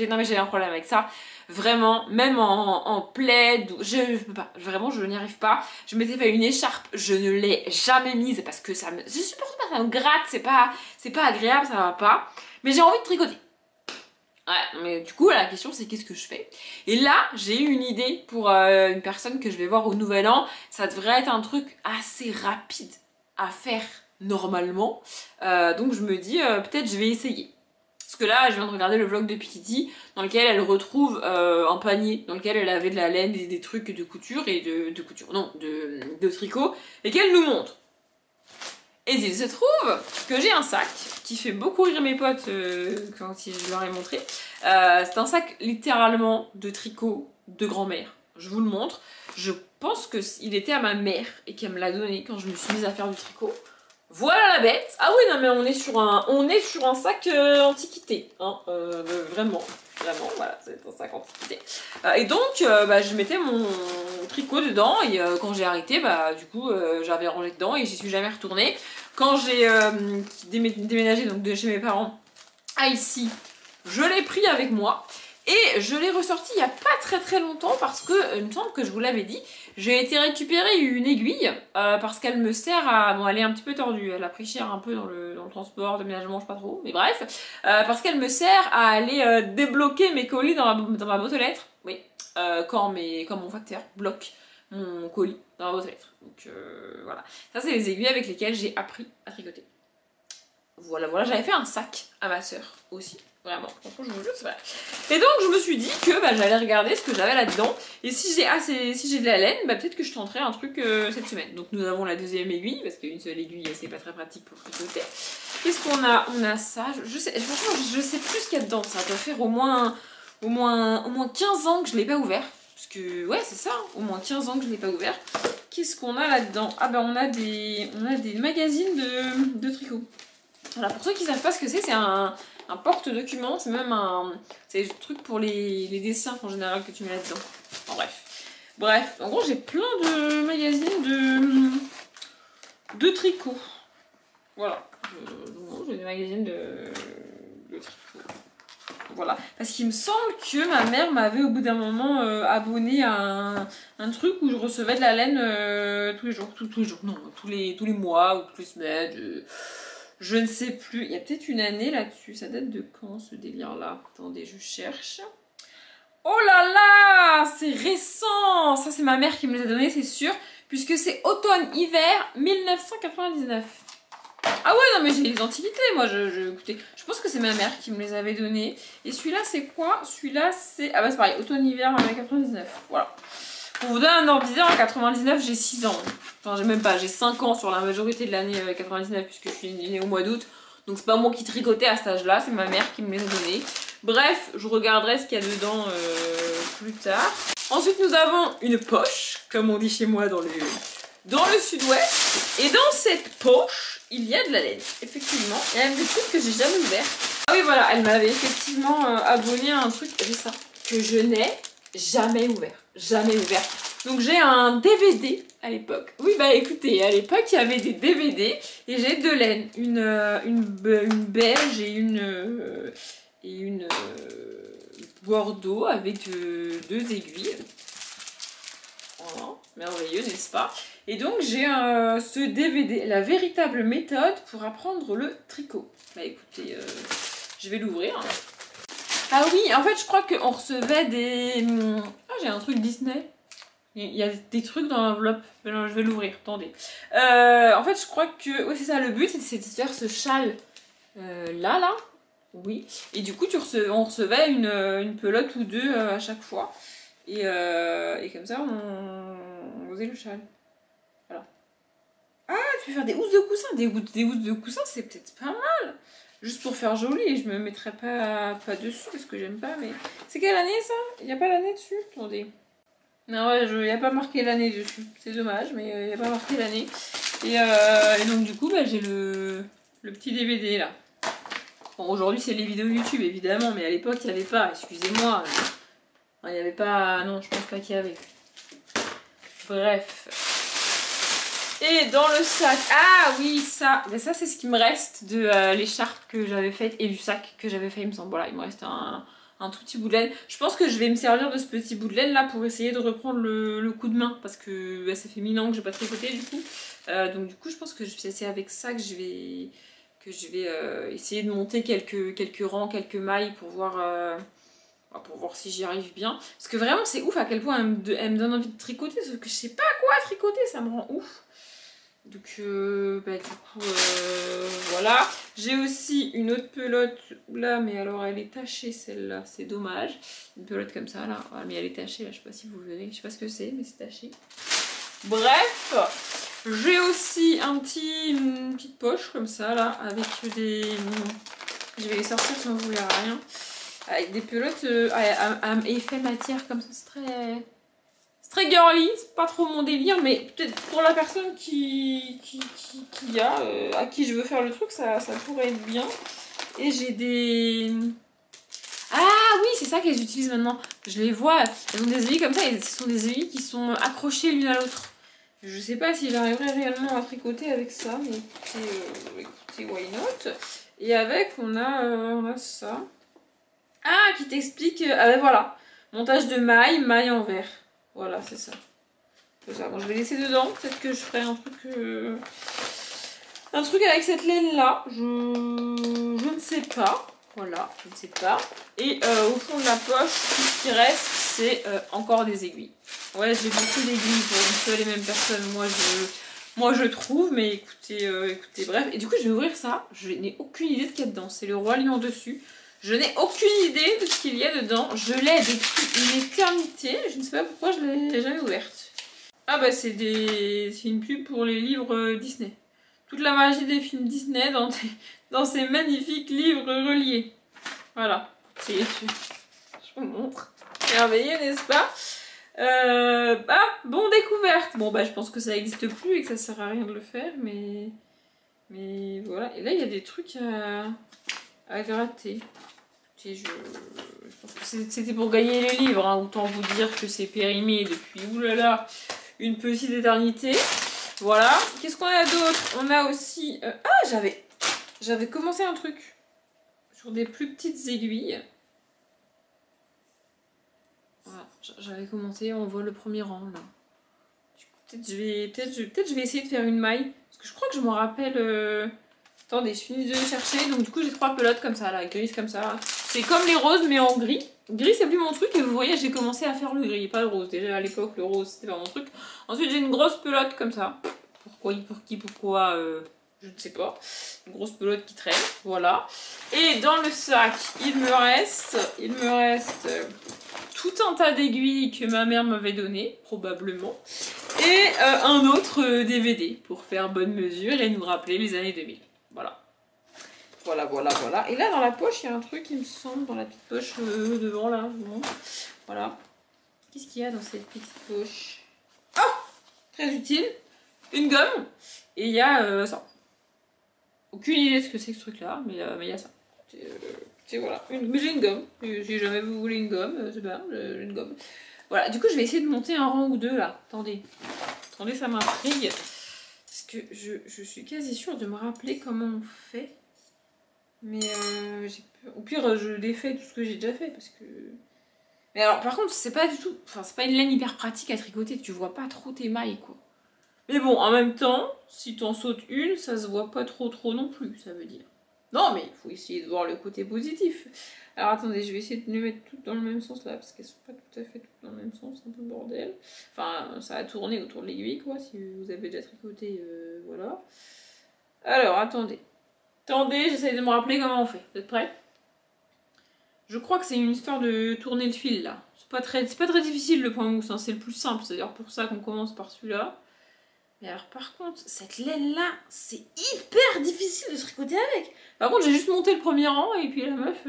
Non mais j'ai un problème avec ça. Vraiment, même en plaid, je peux pas. Vraiment, je n'y arrive pas. Je m'étais fait une écharpe, je ne l'ai jamais mise parce que je supporte pas, ça me gratte, c'est pas agréable, ça va pas. Mais j'ai envie de tricoter. Ouais, mais du coup, la question c'est qu'est-ce que je fais? Et là, j'ai eu une idée pour une personne que je vais voir au Nouvel An. Ça devrait être un truc assez rapide à faire normalement. Donc je me dis, peut-être je vais essayer. Parce que là, je viens de regarder le vlog de Pititi, dans lequel elle retrouve un panier, dans lequel elle avait de la laine et des trucs de couture, et de couture, non, de tricot, et qu'elle nous montre. Et il se trouve que j'ai un sac qui fait beaucoup rire mes potes quand je leur ai montré. C'est un sac littéralement de tricot de grand-mère. Je vous le montre. Je pense qu'il était à ma mère et qu'elle me l'a donné quand je me suis mise à faire du tricot. Voilà la bête. Ah oui, non mais on est sur un sac antiquité. Hein, vraiment. Vraiment, voilà, c'est un sac antiquité. Et donc, bah, je mettais mon tricot dedans et quand j'ai arrêté, bah, du coup, j'avais rangé dedans et j'y suis jamais retournée. Quand j'ai déménagé donc, de chez mes parents à ici, je l'ai pris avec moi. Et je l'ai ressorti il n'y a pas très longtemps parce que, il me semble que je vous l'avais dit, j'ai été récupérer une aiguille parce qu'elle me sert à... Bon, elle est un petit peu tordue, elle a pris cher un peu dans le transport, déménagement, je sais pas trop, mais bref. Parce qu'elle me sert à aller débloquer mes colis dans ma boîte aux lettres. Oui, quand mon facteur bloque mon colis dans ma boîte aux lettres. Donc voilà. Ça, c'est les aiguilles avec lesquelles j'ai appris à tricoter. Voilà, j'avais fait un sac à ma soeur aussi. Vraiment, franchement, je vous jure, c'est vrai. Et donc, je me suis dit que bah, j'allais regarder ce que j'avais là-dedans. Et si j'ai de la laine, bah, peut-être que je tenterai un truc cette semaine. Donc, nous avons la deuxième aiguille, parce qu'une seule aiguille, c'est pas très pratique pour tricoter. Qu'est-ce qu'on a? On a ça. Franchement, je sais plus ce qu'il y a dedans. Ça doit faire au moins 15 ans que je l'ai pas ouvert. Parce que, ouais, c'est ça, au moins 15 ans que je l'ai pas ouvert. Qu'est-ce qu'on a là-dedans? Ah, bah, on a des magazines de tricot. Voilà, pour ceux qui savent pas ce que c'est un porte-document, c'est même c'est le truc pour les dessins en général que tu mets là-dedans. Enfin, bref, en gros j'ai plein de magazines de tricot. Voilà, j'ai des magazines de tricot. Voilà, parce qu'il me semble que ma mère m'avait au bout d'un moment abonné à un truc où je recevais de la laine tous les jours, tous les jours, non, tous les mois ou toutes les semaines. Je ne sais plus, il y a peut-être une année là-dessus, ça date de quand ce délire-là? Attendez, je cherche. Oh là là, c'est récent! Ça c'est ma mère qui me les a donnés, c'est sûr, puisque c'est automne-hiver 1999. Ah ouais, non mais j'ai les antiquités, moi, écoutez, je pense que c'est ma mère qui me les avait donnés. Et celui-là c'est quoi? Celui-là c'est... Ah bah c'est pareil, automne-hiver 99, voilà. Pour vous donner un ordre d'idée, en 99, j'ai 6 ans. Enfin, j'ai même pas, j'ai 5 ans sur la majorité de l'année 99, puisque je suis née au mois d'août. Donc c'est pas moi qui tricotais à cet âge-là, c'est ma mère qui me les a donnés. Bref, je regarderai ce qu'il y a dedans plus tard. Ensuite, nous avons une poche, comme on dit chez moi dans le sud-ouest. Et dans cette poche, il y a de la laine, effectivement. Il y a même des trucs que j'ai jamais ouverts. Ah oui, voilà, elle m'avait effectivement abonné à un truc, j'ai ça, que je n'ai jamais ouvert. Jamais ouvert. Donc j'ai un DVD à l'époque. Oui, bah écoutez, à l'époque, il y avait des DVD et j'ai deux laines. Une beige et une bordeaux avec deux aiguilles. Voilà, merveilleux, n'est-ce pas? Et donc j'ai ce DVD, la véritable méthode pour apprendre le tricot. Bah écoutez, je vais l'ouvrir. Ah oui, en fait, je crois qu'on recevait des... Ah, j'ai un truc Disney. Il y a des trucs dans l'enveloppe. Je vais l'ouvrir, attendez. En fait, je crois que... Oui, c'est ça, le but, c'est de faire ce châle là. Oui. Et du coup, on recevait une pelote ou deux à chaque fois. Et comme ça, on faisait le châle. Voilà. Ah, tu peux faire des housses de coussin. Des housses de coussin, c'est peut-être pas mal. Juste pour faire joli, et je me mettrai pas dessus parce que j'aime pas, mais... C'est quelle année ça? Il n'y a pas l'année dessus? Attendez. Non, ouais, il n'y a pas marqué l'année dessus. C'est dommage, mais il n'y a pas marqué l'année. Et donc du coup, bah, j'ai le petit DVD là. Bon, aujourd'hui c'est les vidéos YouTube évidemment, mais à l'époque il n'y avait pas, excusez-moi. Il n'y avait pas... Non, je pense pas qu'il y avait. Bref... Et dans le sac, ah oui, ça, mais ça c'est ce qui me reste de l'écharpe que j'avais faite et du sac que j'avais fait, il me semble. Voilà, il me reste un tout petit bout de laine. Je pense que je vais me servir de ce petit bout de laine là pour essayer de reprendre le coup de main parce que bah, ça fait 1000 ans que j'ai pas tricoté du coup. Donc du coup, je pense que c'est avec ça que je que je vais essayer de monter quelques rangs, quelques mailles pour voir si j'y arrive bien. Parce que vraiment, c'est ouf à quel point elle me donne envie de tricoter, sauf que je sais pas quoi tricoter, ça me rend ouf. Donc, du coup, voilà. J'ai aussi une autre pelote là, mais alors elle est tachée celle-là, c'est dommage. Une pelote comme ça là, mais elle est tachée là, je sais pas si vous verrez, je sais pas ce que c'est, mais c'est taché. Bref, j'ai aussi une petite poche comme ça là, avec des... Je vais les sortir sinon vous verrez rien. Avec des pelotes à effet matière comme ça, c'est très girly, c'est pas trop mon délire, mais peut-être pour la personne à qui je veux faire le truc, ça pourrait être bien. Et j'ai des... Ah oui, c'est ça qu'elles utilisent maintenant. Je les vois, elles ont des aiguilles comme ça, et ce sont des aiguilles qui sont accrochées l'une à l'autre. Je sais pas si j'arriverai réellement à tricoter avec ça, mais écoutez, why not. Et avec, on a ça. Ah, qui t'explique... Ah ben voilà, montage de mailles en verre. Voilà, c'est ça. Bon, je vais laisser dedans. Peut-être que je ferai un truc avec cette laine-là. Je ne sais pas. Voilà, je ne sais pas. Et au fond de la poche, tout ce qui reste, c'est encore des aiguilles. Ouais, j'ai beaucoup d'aiguilles pour une seule et même personne. Moi, je trouve, mais écoutez, bref. Et du coup, je vais ouvrir ça. Je n'ai aucune idée de ce qu'il y a dedans. C'est le roi lion dessus. Je n'ai aucune idée de ce qu'il y a dedans. Je l'ai depuis une éternité. Je ne sais pas pourquoi je ne l'ai jamais ouverte. Ah bah c'est une pub pour les livres Disney. Toute la magie des films Disney dans ces magnifiques livres reliés. Voilà. Je vous montre. Merveilleux, n'est-ce pas? Bon, découverte. Bon bah je pense que ça n'existe plus et que ça sert à rien de le faire, mais voilà. Et là il y a des trucs à gratter. Je pense que c'était pour gagner les livres, hein. Autant vous dire que c'est périmé depuis oulala une petite éternité. Voilà. Qu'est-ce qu'on a d'autre? On a aussi... j'avais commencé un truc sur des plus petites aiguilles. Voilà, j'avais commencé, on voit le premier rang là. Peut-être je vais essayer de faire une maille. Parce que je crois que je me rappelle... Attendez, je finis de chercher. Donc du coup j'ai 3 pelotes comme ça là, grises comme ça. C'est comme les roses mais en gris. Gris c'est plus mon truc et vous voyez j'ai commencé à faire le gris, pas le rose. Déjà à l'époque le rose c'était pas mon truc. Ensuite j'ai une grosse pelote comme ça. Pourquoi, je ne sais pas. Une grosse pelote qui traîne, voilà. Et dans le sac il me reste tout un tas d'aiguilles que ma mère m'avait donné, probablement. Et un autre DVD pour faire bonne mesure et nous rappeler les années 2000. Voilà. Voilà. Et là, dans la poche, il y a un truc, il me semble, dans la petite poche devant, là. Voilà. Qu'est-ce qu'il y a dans cette petite poche? Oh! Très utile. Une gomme. Et il y a ça. Aucune idée de ce que c'est que ce truc-là, mais il y a ça. Voilà. Mais j'ai une gomme. Si jamais vous voulez une gomme, c'est bien, j'ai une gomme. Voilà. Du coup, je vais essayer de monter un rang ou deux, là. Attendez, ça m'intrigue. Parce que je suis quasi sûre de me rappeler comment on fait. Mais au pire, je défais tout ce que j'ai déjà fait parce que... Mais alors, par contre, c'est pas du tout... Enfin, c'est pas une laine hyper pratique à tricoter. Tu vois pas trop tes mailles, quoi. Mais bon, en même temps, si t'en sautes une, ça se voit pas trop non plus, ça veut dire. Non, mais il faut essayer de voir le côté positif. Alors, attendez, je vais essayer de les mettre toutes dans le même sens, là, parce qu'elles sont pas tout à fait toutes dans le même sens, un peu bordel. Enfin, ça a tourné autour de l'aiguille, quoi, si vous avez déjà tricoté, voilà. Alors, attendez, j'essaye de me rappeler comment on fait. Vous êtes prêts? Je crois que c'est une histoire de tourner le fil là. C'est pas très difficile le point mousse, hein. C'est le plus simple. C'est d'ailleurs pour ça qu'on commence par celui-là. Mais alors par contre, cette laine là, c'est hyper difficile de tricoter avec. Par contre, j'ai juste monté le premier rang et puis la meuf...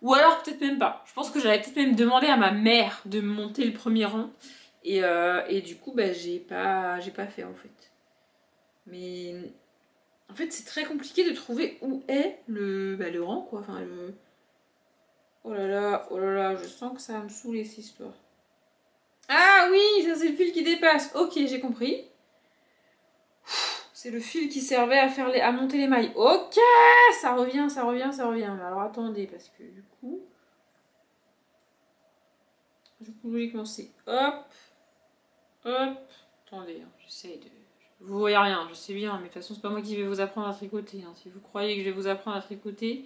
Ou alors peut-être même pas. Je pense que j'avais peut-être même demandé à ma mère de me monter le premier rang. Et du coup, bah, j'ai pas fait en fait. Mais... En fait, c'est très compliqué de trouver où est le rang, quoi. Enfin, le... Oh là là, je sens que ça va me saouler, cette histoire. Ah oui, ça c'est le fil qui dépasse. Ok, j'ai compris. C'est le fil qui servait à monter les mailles. Ok, ça revient. Mais alors, attendez, parce que du coup, logiquement, c'est hop. Attendez, hein, j'essaye de... Je Vous voyez rien, je sais bien, mais de toute façon c'est pas moi qui vais vous apprendre à tricoter. Hein. Si vous croyez que je vais vous apprendre à tricoter,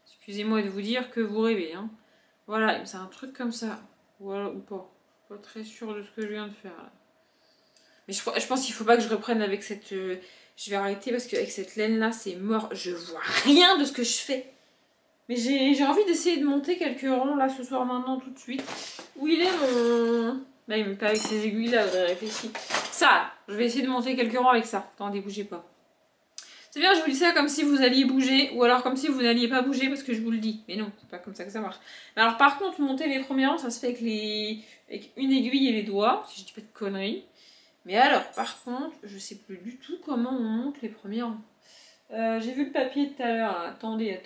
excusez-moi de vous dire que vous rêvez. Hein. Voilà, c'est un truc comme ça. Voilà, ou pas. Pas très sûre de ce que je viens de faire là. Mais je pense qu'il faut pas que je reprenne avec cette... Je vais arrêter parce qu'avec cette laine là c'est mort. Je vois rien de ce que je fais. Mais j'ai envie d'essayer de monter quelques rangs là ce soir maintenant tout de suite. Où il est mon... Là, il me met pas avec ces aiguilles là, j'ai réfléchi. Ça, je vais essayer de monter quelques rangs avec ça. Attendez, bougez pas. C'est bien, je vous dis ça comme si vous alliez bouger, ou alors comme si vous n'alliez pas bouger parce que je vous le dis. Mais non, c'est pas comme ça que ça marche. Mais alors par contre, monter les premiers rangs, ça se fait avec, avec une aiguille et les doigts, si je dis pas de conneries. Mais alors, par contre, je sais plus du tout comment on monte les premiers rangs. J'ai vu le papier tout à l'heure. Attendez.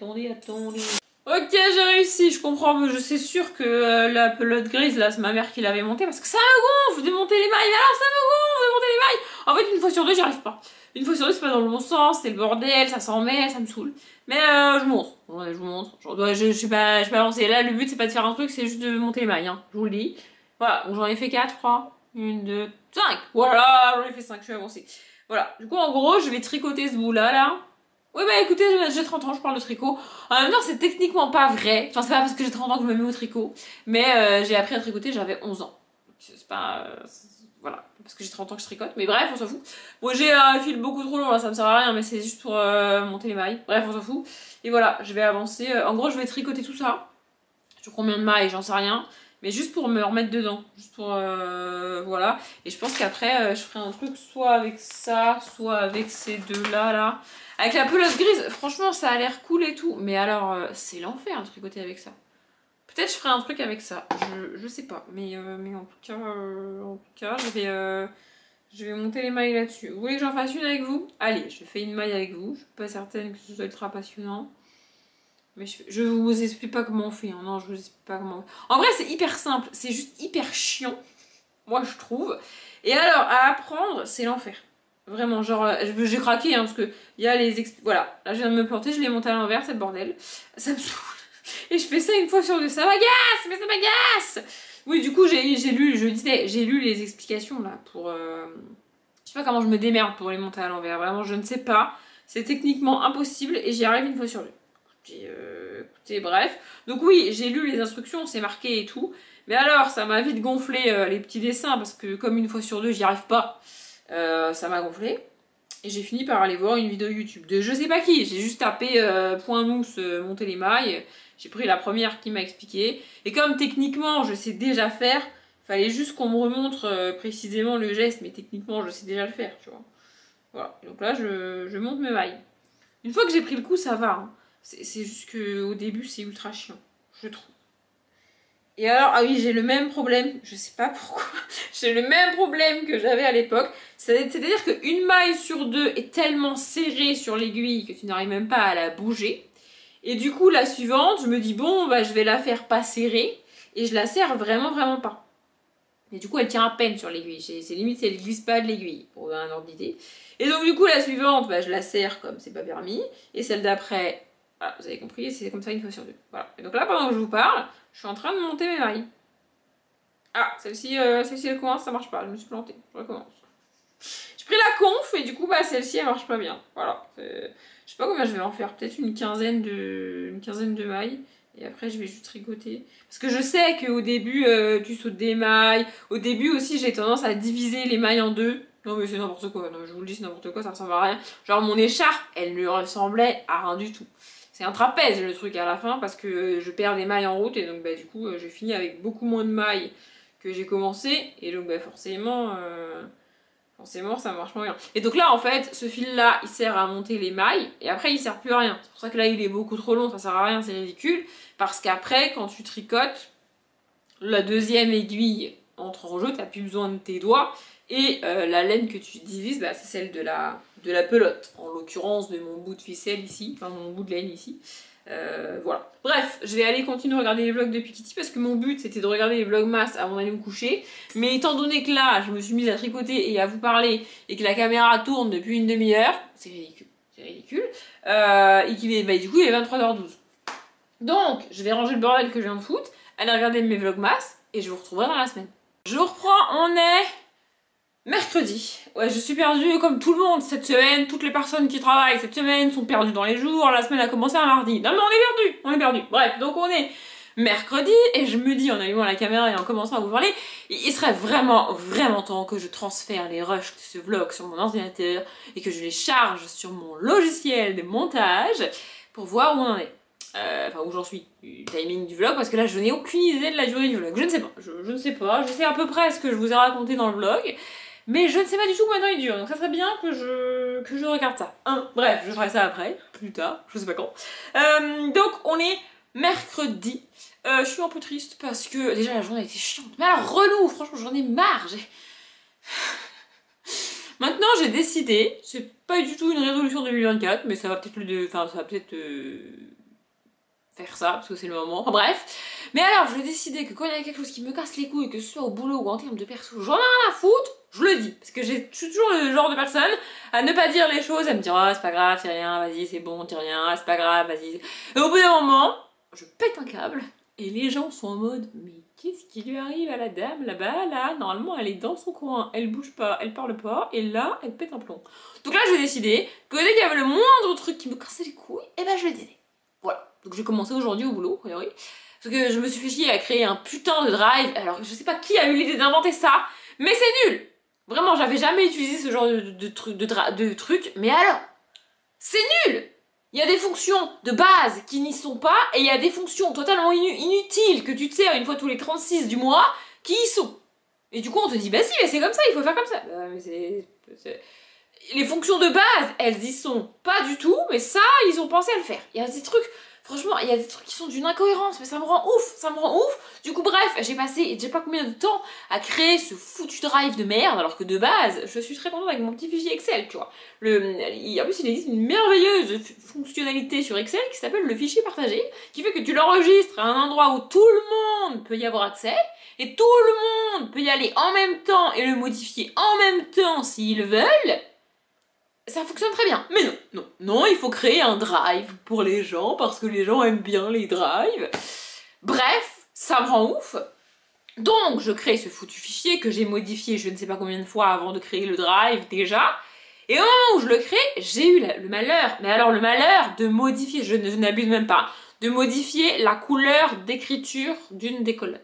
Ok, j'ai réussi, je comprends, je sais sûr que la pelote grise, là, c'est ma mère qui l'avait montée parce que ça me gonfle de monter les mailles, alors ça me gonfle de monter les mailles. En fait, une fois sur deux, j'y arrive pas. Une fois sur deux, c'est pas dans le bon sens, c'est le bordel, ça s'en mêle, ça me saoule. Mais je vous montre, ouais, je vous montre. Je suis pas lancée. Là, le but, c'est pas de faire un truc, c'est juste de monter les mailles, hein, je vous le dis. Voilà, donc j'en ai fait 4, je crois. 1, 2, 5. Voilà, j'en ai fait 5, je suis avancée. Voilà, du coup, en gros, je vais tricoter ce bout-là, là. Oui, bah écoutez, j'ai 30 ans, je parle de tricot. En même temps, c'est techniquement pas vrai. Enfin, c'est pas parce que j'ai 30 ans que je me mets au tricot. Mais j'ai appris à tricoter, j'avais 11 ans. C'est pas... voilà, parce que j'ai 30 ans que je tricote. Mais bref, on s'en fout. Bon, j'ai un fil beaucoup trop long, là, ça me sert à rien, mais c'est juste pour monter les mailles. Bref, on s'en fout. Et voilà, je vais avancer. En gros, je vais tricoter tout ça. Sur combien de mailles, j'en sais rien. Mais juste pour me remettre dedans. Juste pour... voilà. Et je pense qu'après, je ferai un truc soit avec ça, soit avec ces deux-là, là. Avec la pelote grise, franchement, ça a l'air cool et tout. Mais alors, c'est l'enfer, tricoter avec ça. Peut-être je ferai un truc avec ça. Je sais pas. Mais en tout cas, je vais monter les mailles là-dessus. Vous voulez que j'en fasse une avec vous? Allez, je fais une maille avec vous. Je suis pas certaine que ce soit ultra passionnant. Mais je vous explique pas comment on fait. Hein. Non, je vous explique pas comment on fait. En vrai, c'est hyper simple. C'est juste hyper chiant. Moi, je trouve. Et alors, à apprendre, c'est l'enfer. Vraiment, genre, j'ai craqué, hein, parce que il y a les... Voilà, là, je viens de me planter, je l'ai monté à l'envers, c'est le bordel. Ça me saoule. Et je fais ça une fois sur deux. Ça m'agace, mais ça m'agace. Oui, du coup, j'ai lu les explications, là, pour... Je sais pas comment je me démerde pour les monter à l'envers. Vraiment, je ne sais pas. C'est techniquement impossible et j'y arrive une fois sur deux. Écoutez, bref. Donc oui, j'ai lu les instructions, c'est marqué et tout. Mais alors, ça m'a vite gonflé les petits dessins parce que comme une fois sur deux, j'y arrive pas. Ça m'a gonflé. Et j'ai fini par aller voir une vidéo YouTube de je sais pas qui. J'ai juste tapé point mousse, monter les mailles. J'ai pris la première qui m'a expliqué. Et comme techniquement, je sais déjà faire, fallait juste qu'on me remontre précisément le geste. Mais techniquement, je sais déjà le faire, tu vois. Voilà. Et donc là, je monte mes mailles. Une fois que j'ai pris le coup, ça va. Hein. C'est juste qu'au début, c'est ultra chiant, je trouve. Et alors, ah oui, j'ai le même problème, je sais pas pourquoi, j'ai le même problème que j'avais à l'époque. C'est-à-dire qu'une maille sur deux est tellement serrée sur l'aiguille que tu n'arrives même pas à la bouger. Et du coup, la suivante, je me dis, bon, bah, je vais la faire pas serrée. Et je la serre vraiment pas. Et du coup, elle tient à peine sur l'aiguille. C'est limite si elle glisse pas de l'aiguille, pour un ordre d'idée. Et donc, du coup, la suivante, bah, je la serre comme c'est pas permis. Et celle d'après... Voilà, vous avez compris, c'est comme ça une fois sur deux. Voilà. Et donc là, pendant que je vous parle, je suis en train de monter mes mailles. Ah, celle-ci, elle commence, ça marche pas. Je me suis plantée. Je recommence. J'ai pris la conf et du coup, bah, celle-ci, elle marche pas bien. Voilà. Je sais pas combien je vais en faire. Peut-être une quinzaine de mailles. Et après, je vais juste tricoter. Parce que je sais qu'au début, tu sautes des mailles. Au début aussi, j'ai tendance à diviser les mailles en deux. Non mais c'est n'importe quoi. Non, je vous le dis, c'est n'importe quoi, ça ressemble à rien. Genre, mon écharpe, elle ne ressemblait à rien du tout. C'est un trapèze le truc à la fin parce que je perds des mailles en route et donc bah du coup j'ai fini avec beaucoup moins de mailles que j'ai commencé et donc bah forcément ça marche moins bien. Et donc là en fait ce fil là il sert à monter les mailles et après il sert plus à rien. C'est pour ça que là il est beaucoup trop long, ça sert à rien, c'est ridicule parce qu'après quand tu tricotes la deuxième aiguille entre en jeu, t'as plus besoin de tes doigts et la laine que tu utilises bah, c'est celle de la pelote, en l'occurrence de mon bout de ficelle ici, enfin mon bout de laine ici. Voilà. Bref, je vais aller continuer à regarder les vlogs de Piketty parce que mon but c'était de regarder les vlogmas avant d'aller me coucher. Mais étant donné que là, je me suis mise à tricoter et à vous parler et que la caméra tourne depuis une demi-heure, c'est ridicule. C'est ridicule. Et qu'il est, bah, du coup, il est 23h12. Donc, je vais ranger le bordel que je viens de foutre, aller regarder mes vlogmas et je vous retrouverai dans la semaine. Je reprends, on est Mercredi. Ouais, je suis perdue comme tout le monde cette semaine. Toutes les personnes qui travaillent cette semaine sont perdues dans les jours. La semaine a commencé un mardi. Non mais on est perdu, on est perdu. Bref, donc on est mercredi et je me dis en allumant la caméra et en commençant à vous parler, il serait vraiment, vraiment temps que je transfère les rushs de ce vlog sur mon ordinateur et que je les charge sur mon logiciel de montage pour voir où on en est. Enfin où j'en suis, du timing du vlog, parce que là je n'ai aucune idée de la durée du vlog. Je ne sais pas, je ne sais pas, je sais à peu près ce que je vous ai raconté dans le vlog. Mais je ne sais pas du tout combien de temps il dure, donc ça serait bien que je regarde ça. Bref, je ferai ça après, plus tard, je sais pas quand. Donc on est mercredi. Je suis un peu triste parce que déjà la journée a été chiante. Mais alors relou, franchement j'en ai marre. Maintenant j'ai décidé, c'est pas du tout une résolution 2024, mais ça va peut-être faire ça, parce que c'est le moment. Enfin bref. Mais alors, je vais décider que quand il y a quelque chose qui me casse les couilles, que ce soit au boulot ou en termes de perso, j'en ai rien à foutre, je le dis. Parce que je suis toujours le genre de personne à ne pas dire les choses, à me dire, oh, c'est pas grave, c'est rien, vas-y, c'est bon, dis rien, c'est pas grave, vas-y. Et au bout d'un moment, je pète un câble, et les gens sont en mode, mais qu'est-ce qui lui arrive à la dame là-bas, là, normalement elle est dans son coin, elle bouge pas, elle parle pas, et là, elle pète un plomb. Donc là, je vais décider que dès qu'il y avait le moindre truc qui me cassait les couilles, et ben je le disais. Voilà. Donc j'ai commencé aujourd'hui au boulot, a priori. Parce que je me suis fait chier à créer un putain de drive. Alors je sais pas qui a eu l'idée d'inventer ça, mais c'est nul. Vraiment, j'avais jamais utilisé ce genre de truc. Mais alors, c'est nul. Il y a des fonctions de base qui n'y sont pas, et il y a des fonctions totalement inutiles que tu te sers une fois tous les 36 du mois qui y sont. Et du coup on te dit, bah si, mais c'est comme ça, il faut faire comme ça. Mais les fonctions de base, elles y sont pas du tout, mais ça, ils ont pensé à le faire. Il y a des trucs, franchement, il y a des trucs qui sont d'une incohérence, mais ça me rend ouf. Du coup, bref, j'ai passé, je sais pas combien de temps à créer ce foutu drive de merde, alors que de base, je suis très contente avec mon petit fichier Excel, tu vois. En plus, il existe une merveilleuse fonctionnalité sur Excel qui s'appelle le fichier partagé, qui fait que tu l'enregistres à un endroit où tout le monde peut y avoir accès, et tout le monde peut y aller en même temps et le modifier en même temps s'ils veulent. Ça fonctionne très bien. Mais non, il faut créer un drive pour les gens, parce que les gens aiment bien les drives. Bref, ça me rend ouf. Donc, je crée ce foutu fichier que j'ai modifié je ne sais pas combien de fois avant de créer le drive déjà. Et au moment où je le crée, j'ai eu le malheur, mais alors le malheur de modifier, je n'abuse même pas, de modifier la couleur d'écriture d'une des colonnes.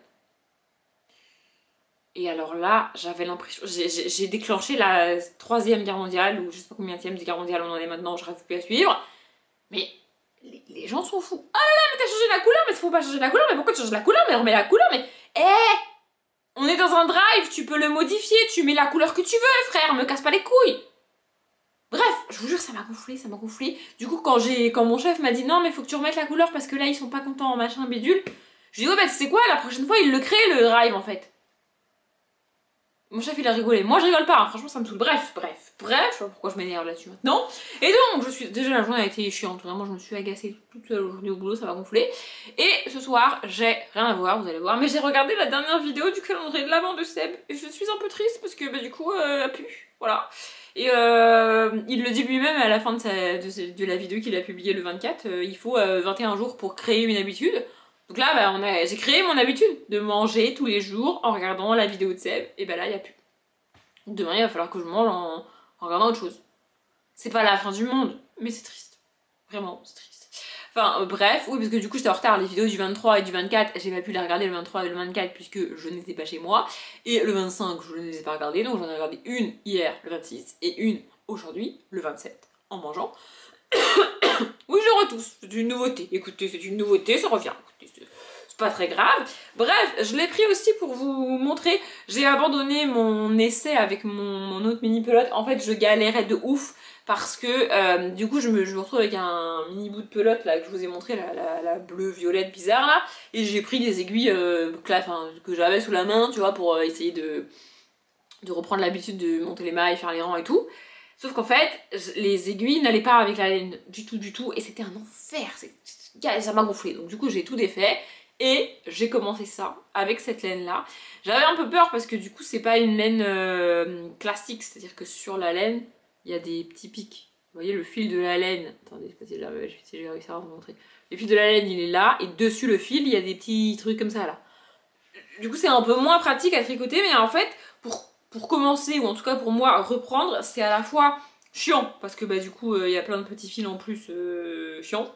Et alors là, j'avais l'impression... J'ai déclenché la 3e guerre mondiale, ou je sais pas combien de guerre mondiale on en est maintenant, je n'arrive plus à suivre. Mais les gens sont fous. Oh là là, mais t'as changé la couleur, mais faut pas changer la couleur, mais pourquoi tu changes la couleur, mais remets la couleur, mais... On est dans un drive, tu peux le modifier, tu mets la couleur que tu veux, frère, me casse pas les couilles. Bref, je vous jure, ça m'a gonflé. Du coup, quand mon chef m'a dit, non, mais faut que tu remettes la couleur, parce que là, ils sont pas contents, machin, bidule, je lui ai dit, ouais, bah, tu sais quoi, la prochaine fois, il le crée, le drive, en fait. Mon chef il a rigolé, moi je rigole pas, hein. Franchement ça me saoule. Bref, je sais pas pourquoi je m'énerve là-dessus maintenant. Et donc déjà la journée a été chiante, vraiment je me suis agacée toute la journée au boulot, ça m'a gonflé. Et ce soir, j'ai rien à voir, vous allez voir, mais j'ai regardé la dernière vidéo du calendrier de l'avant de Seb et je suis un peu triste parce que bah, du coup a pu, voilà. Et il le dit lui-même à la fin de la vidéo qu'il a publiée le 24, il faut 21 jours pour créer une habitude. Donc là, bah, j'ai créé mon habitude de manger tous les jours en regardant la vidéo de Seb, et bah là, il n'y a plus. Demain, il va falloir que je mange en regardant autre chose. C'est pas la fin du monde, mais c'est triste. Vraiment, c'est triste. Enfin, bref, oui, parce que du coup, j'étais en retard. Les vidéos du 23 et du 24, j'ai pas pu les regarder le 23 et le 24 puisque je n'étais pas chez moi. Et le 25, je ne les ai pas regardées, donc j'en ai regardé une hier, le 26, et une aujourd'hui, le 27, en mangeant. Oui, je retousse, c'est une nouveauté. Écoutez, c'est une nouveauté, ça revient. Écoutez, c'est pas très grave. Bref, je l'ai pris aussi pour vous montrer. J'ai abandonné mon essai avec mon autre mini pelote. En fait, je galérais de ouf parce que du coup, je me retrouve avec un mini bout de pelote là que je vous ai montré, la bleu-violette bizarre là. Et j'ai pris des aiguilles que j'avais sous la main, tu vois, pour essayer de reprendre l'habitude de monter les mailles, faire les rangs et tout. Sauf qu'en fait, les aiguilles n'allaient pas avec la laine du tout, et c'était un enfer, ça m'a gonflé. Donc du coup, j'ai tout défait, et j'ai commencé ça, avec cette laine-là. J'avais un peu peur, parce que du coup, c'est pas une laine classique, c'est-à-dire que sur la laine, il y a des petits pics. Vous voyez, le fil de la laine, attendez, je sais pas si j'ai réussi à vous montrer. Le fil de la laine, il est là, et dessus le fil, il y a des petits trucs comme ça, là. Du coup, c'est un peu moins pratique à tricoter, mais en fait, pour pour commencer, ou en tout cas pour moi, reprendre, c'est à la fois chiant, parce que bah du coup, il y a plein de petits fils en plus chiants,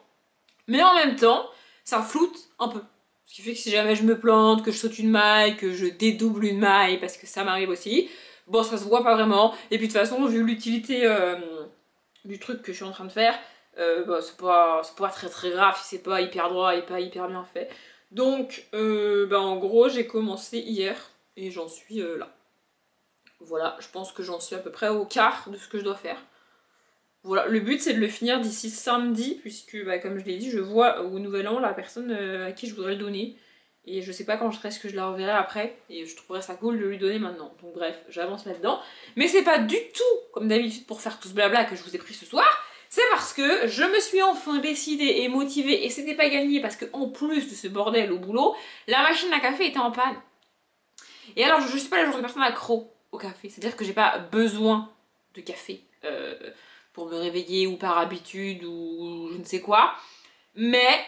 mais en même temps, ça floute un peu. Ce qui fait que si jamais je me plante, que je saute une maille, que je dédouble une maille, parce que ça m'arrive aussi, bon, ça se voit pas vraiment. Et puis de toute façon, vu l'utilité du truc que je suis en train de faire, bah, c'est pas très très grave si c'est pas hyper droit et pas hyper bien fait. Donc, bah, en gros, j'ai commencé hier et j'en suis là. Voilà, je pense que j'en suis à peu près au quart de ce que je dois faire. Voilà, le but c'est de le finir d'ici samedi, puisque bah, comme je l'ai dit, je vois au nouvel an la personne à qui je voudrais le donner. Et je sais pas quand je serai ce que je la reverrai après, et je trouverais ça cool de lui donner maintenant. Donc bref, j'avance là-dedans. Mais c'est pas du tout, comme d'habitude pour faire tout ce blabla que je vous ai pris ce soir, c'est parce que je me suis enfin décidée et motivée, et c'était pas gagné parce que en plus de ce bordel au boulot, la machine à café était en panne. Et alors je suis pas le genre de personne accro au café, c'est-à-dire que j'ai pas besoin de café. Pour me réveiller ou par habitude ou je ne sais quoi. Mais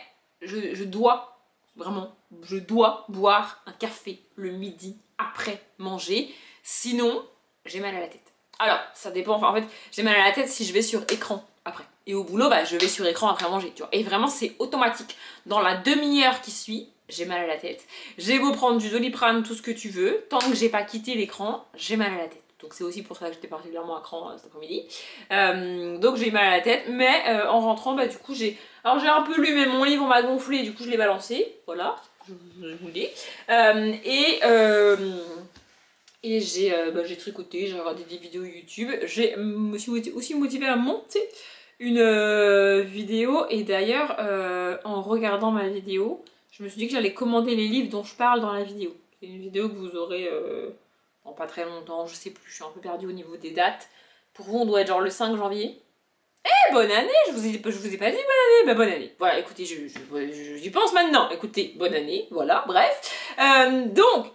je dois, vraiment, je dois boire un café le midi après manger. Sinon, j'ai mal à la tête. Alors, ça dépend. Enfin, en fait, j'ai mal à la tête si je vais sur écran après. Et au boulot, bah, je vais sur écran après manger, tu vois. Et vraiment, c'est automatique. Dans la demi-heure qui suit, j'ai mal à la tête. J'ai beau prendre du Doliprane, tout ce que tu veux. Tant que j'ai pas quitté l'écran, j'ai mal à la tête. Donc c'est aussi pour ça que j'étais particulièrement à cran cet après-midi. Donc j'ai mal à la tête, mais en rentrant, bah du coup j'ai... Alors j'ai un peu lu, mais mon livre m'a gonflé, du coup je l'ai balancé, voilà, je vous le dis. Et j'ai tricoté, j'ai regardé des vidéos YouTube, je me suis aussi motivée à monter une vidéo, et d'ailleurs en regardant ma vidéo, je me suis dit que j'allais commander les livres dont je parle dans la vidéo. C'est une vidéo que vous aurez... dans pas très longtemps, je sais plus, je suis un peu perdue au niveau des dates. Pour vous, on doit être genre le 5 janvier. Eh, bonne année, je vous ai pas dit bonne année, bah bonne année. Voilà, écoutez, j'y pense maintenant. Écoutez, bonne année, voilà, bref. Donc,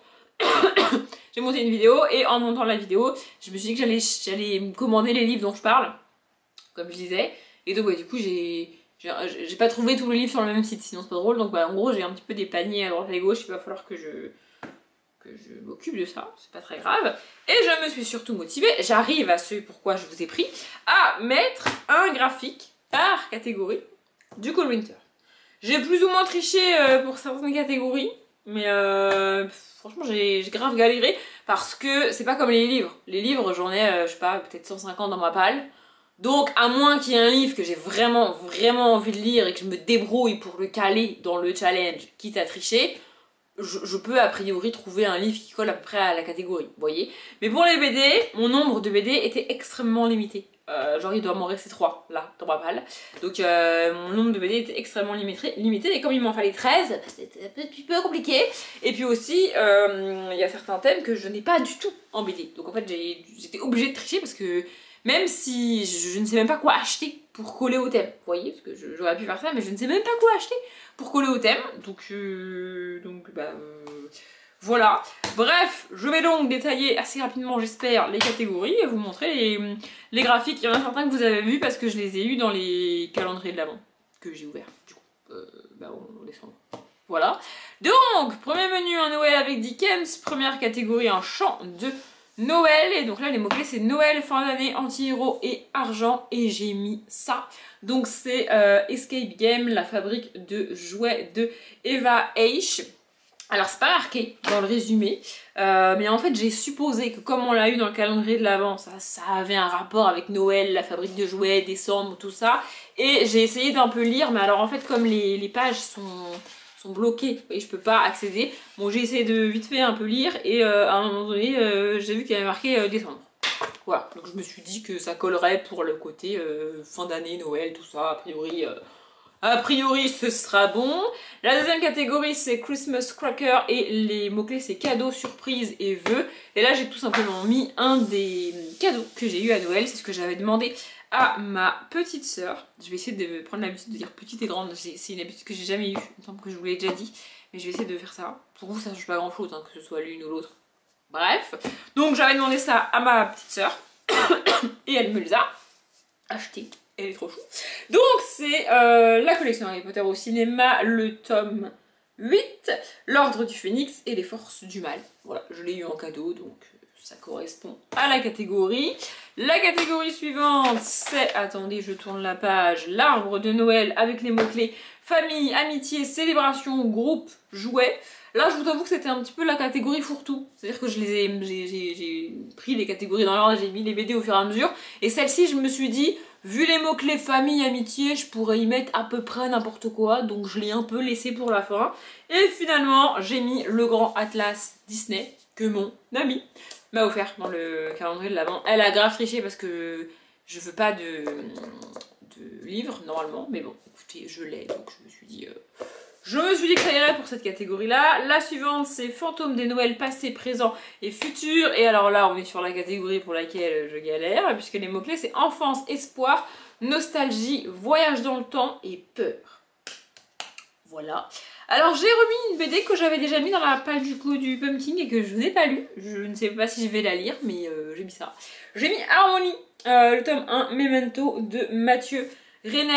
j'ai monté une vidéo, et en montant la vidéo, je me suis dit que j'allais commander les livres dont je parle, comme je disais. Et donc, bah, du coup, j'ai pas trouvé tous les livres sur le même site, sinon c'est pas drôle. Donc, bah, en gros, j'ai un petit peu des paniers à droite et à gauche, il va falloir que je m'occupe de ça, c'est pas très grave. Et je me suis surtout motivée, j'arrive à ce pourquoi je vous ai pris, à mettre un graphique par catégorie du Cold Winter. J'ai plus ou moins triché pour certaines catégories, mais franchement j'ai grave galéré, parce que c'est pas comme les livres. Les livres, j'en ai, je sais pas, peut-être 150 dans ma palle. Donc, à moins qu'il y ait un livre que j'ai vraiment, vraiment envie de lire et que je me débrouille pour le caler dans le challenge, quitte à tricher, je peux a priori trouver un livre qui colle à peu près à la catégorie, vous voyez. Mais pour les BD, mon nombre de BD était extrêmement limité. Genre il doit m'en rester 3 là, dans ma palle. Donc mon nombre de BD était extrêmement limité, et comme il m'en fallait 13, c'était un petit peu compliqué. Et puis aussi, il y a certains thèmes que je n'ai pas du tout en BD. Donc en fait j'étais obligée de tricher, parce que même si je ne sais même pas quoi acheter pour coller au thème, vous voyez, parce que j'aurais pu faire ça, mais je ne sais même pas quoi acheter pour coller au thème, donc voilà. Bref, je vais donc détailler assez rapidement, j'espère, les catégories, et vous montrer les graphiques. Il y en a certains que vous avez vus parce que je les ai eus dans les calendriers de l'Avent que j'ai ouverts, du coup, en décembre. Voilà. Donc, premier menu, un Noël avec Dickens. Première catégorie, un chant de Noël. Et donc là, les mots-clés, c'est Noël, fin d'année, anti-héros et argent. Et j'ai mis ça. Donc c'est Escape Game, la fabrique de jouets de Eva H. Alors c'est pas marqué dans le résumé, mais en fait j'ai supposé que comme on l'a eu dans le calendrier de l'Avent, ça avait un rapport avec Noël, la fabrique de jouets, décembre, tout ça. Et j'ai essayé d'un peu lire, mais alors en fait comme les pages sont bloquées et je peux pas accéder, bon j'ai essayé de vite fait un peu lire, et à un moment donné j'ai vu qu'il y avait marqué décembre. Voilà, donc je me suis dit que ça collerait pour le côté fin d'année, Noël, tout ça, a priori ce sera bon. La deuxième catégorie c'est Christmas Cracker, et les mots-clés c'est cadeaux, surprise et vœux. Et là j'ai tout simplement mis un des cadeaux que j'ai eu à Noël, c'est ce que j'avais demandé à ma petite sœur. Je vais essayer de prendre l'habitude de dire petite et grande, c'est une habitude que j'ai jamais eue, il me semble que je vous l'ai déjà dit, mais je vais essayer de faire ça. Pour vous ça change pas grand chose, hein, que ce soit l'une ou l'autre. Bref, donc j'avais demandé ça à ma petite sœur et elle me les a achetés. Elle est trop chou. Donc c'est la collection Harry Potter au cinéma, le tome 8, l'ordre du Phénix et les forces du mal. Voilà, je l'ai eu en cadeau, donc ça correspond à la catégorie. La catégorie suivante, c'est, attendez, je tourne la page, l'arbre de Noël avec les mots-clés famille, amitié, célébration, groupe, jouet. Là, je vous avoue que c'était un petit peu la catégorie fourre-tout. C'est-à-dire que j'ai pris les catégories dans l'ordre, j'ai mis les BD au fur et à mesure. Et celle-ci, je me suis dit, vu les mots-clés famille, amitié, je pourrais y mettre à peu près n'importe quoi. Donc je l'ai un peu laissé pour la fin. Et finalement, j'ai mis le grand atlas Disney que mon ami m'a offert dans le calendrier de l'Avent. Elle a grave triché parce que je veux pas de livre normalement. Mais bon, écoutez, je l'ai. Donc je me suis dit... que ça irait pour cette catégorie-là. La suivante, c'est Fantômes des Noëls passés, présents et futurs. Et alors là, on est sur la catégorie pour laquelle je galère, puisque les mots-clés, c'est enfance, espoir, nostalgie, voyage dans le temps et peur. Voilà. Alors, j'ai remis une BD que j'avais déjà mis dans la page du coup du Pumpkin et que je n'ai pas lu. Je ne sais pas si je vais la lire, mais j'ai mis ça. J'ai mis Harmonie, le tome 1, Memento de Mathieu Rennes,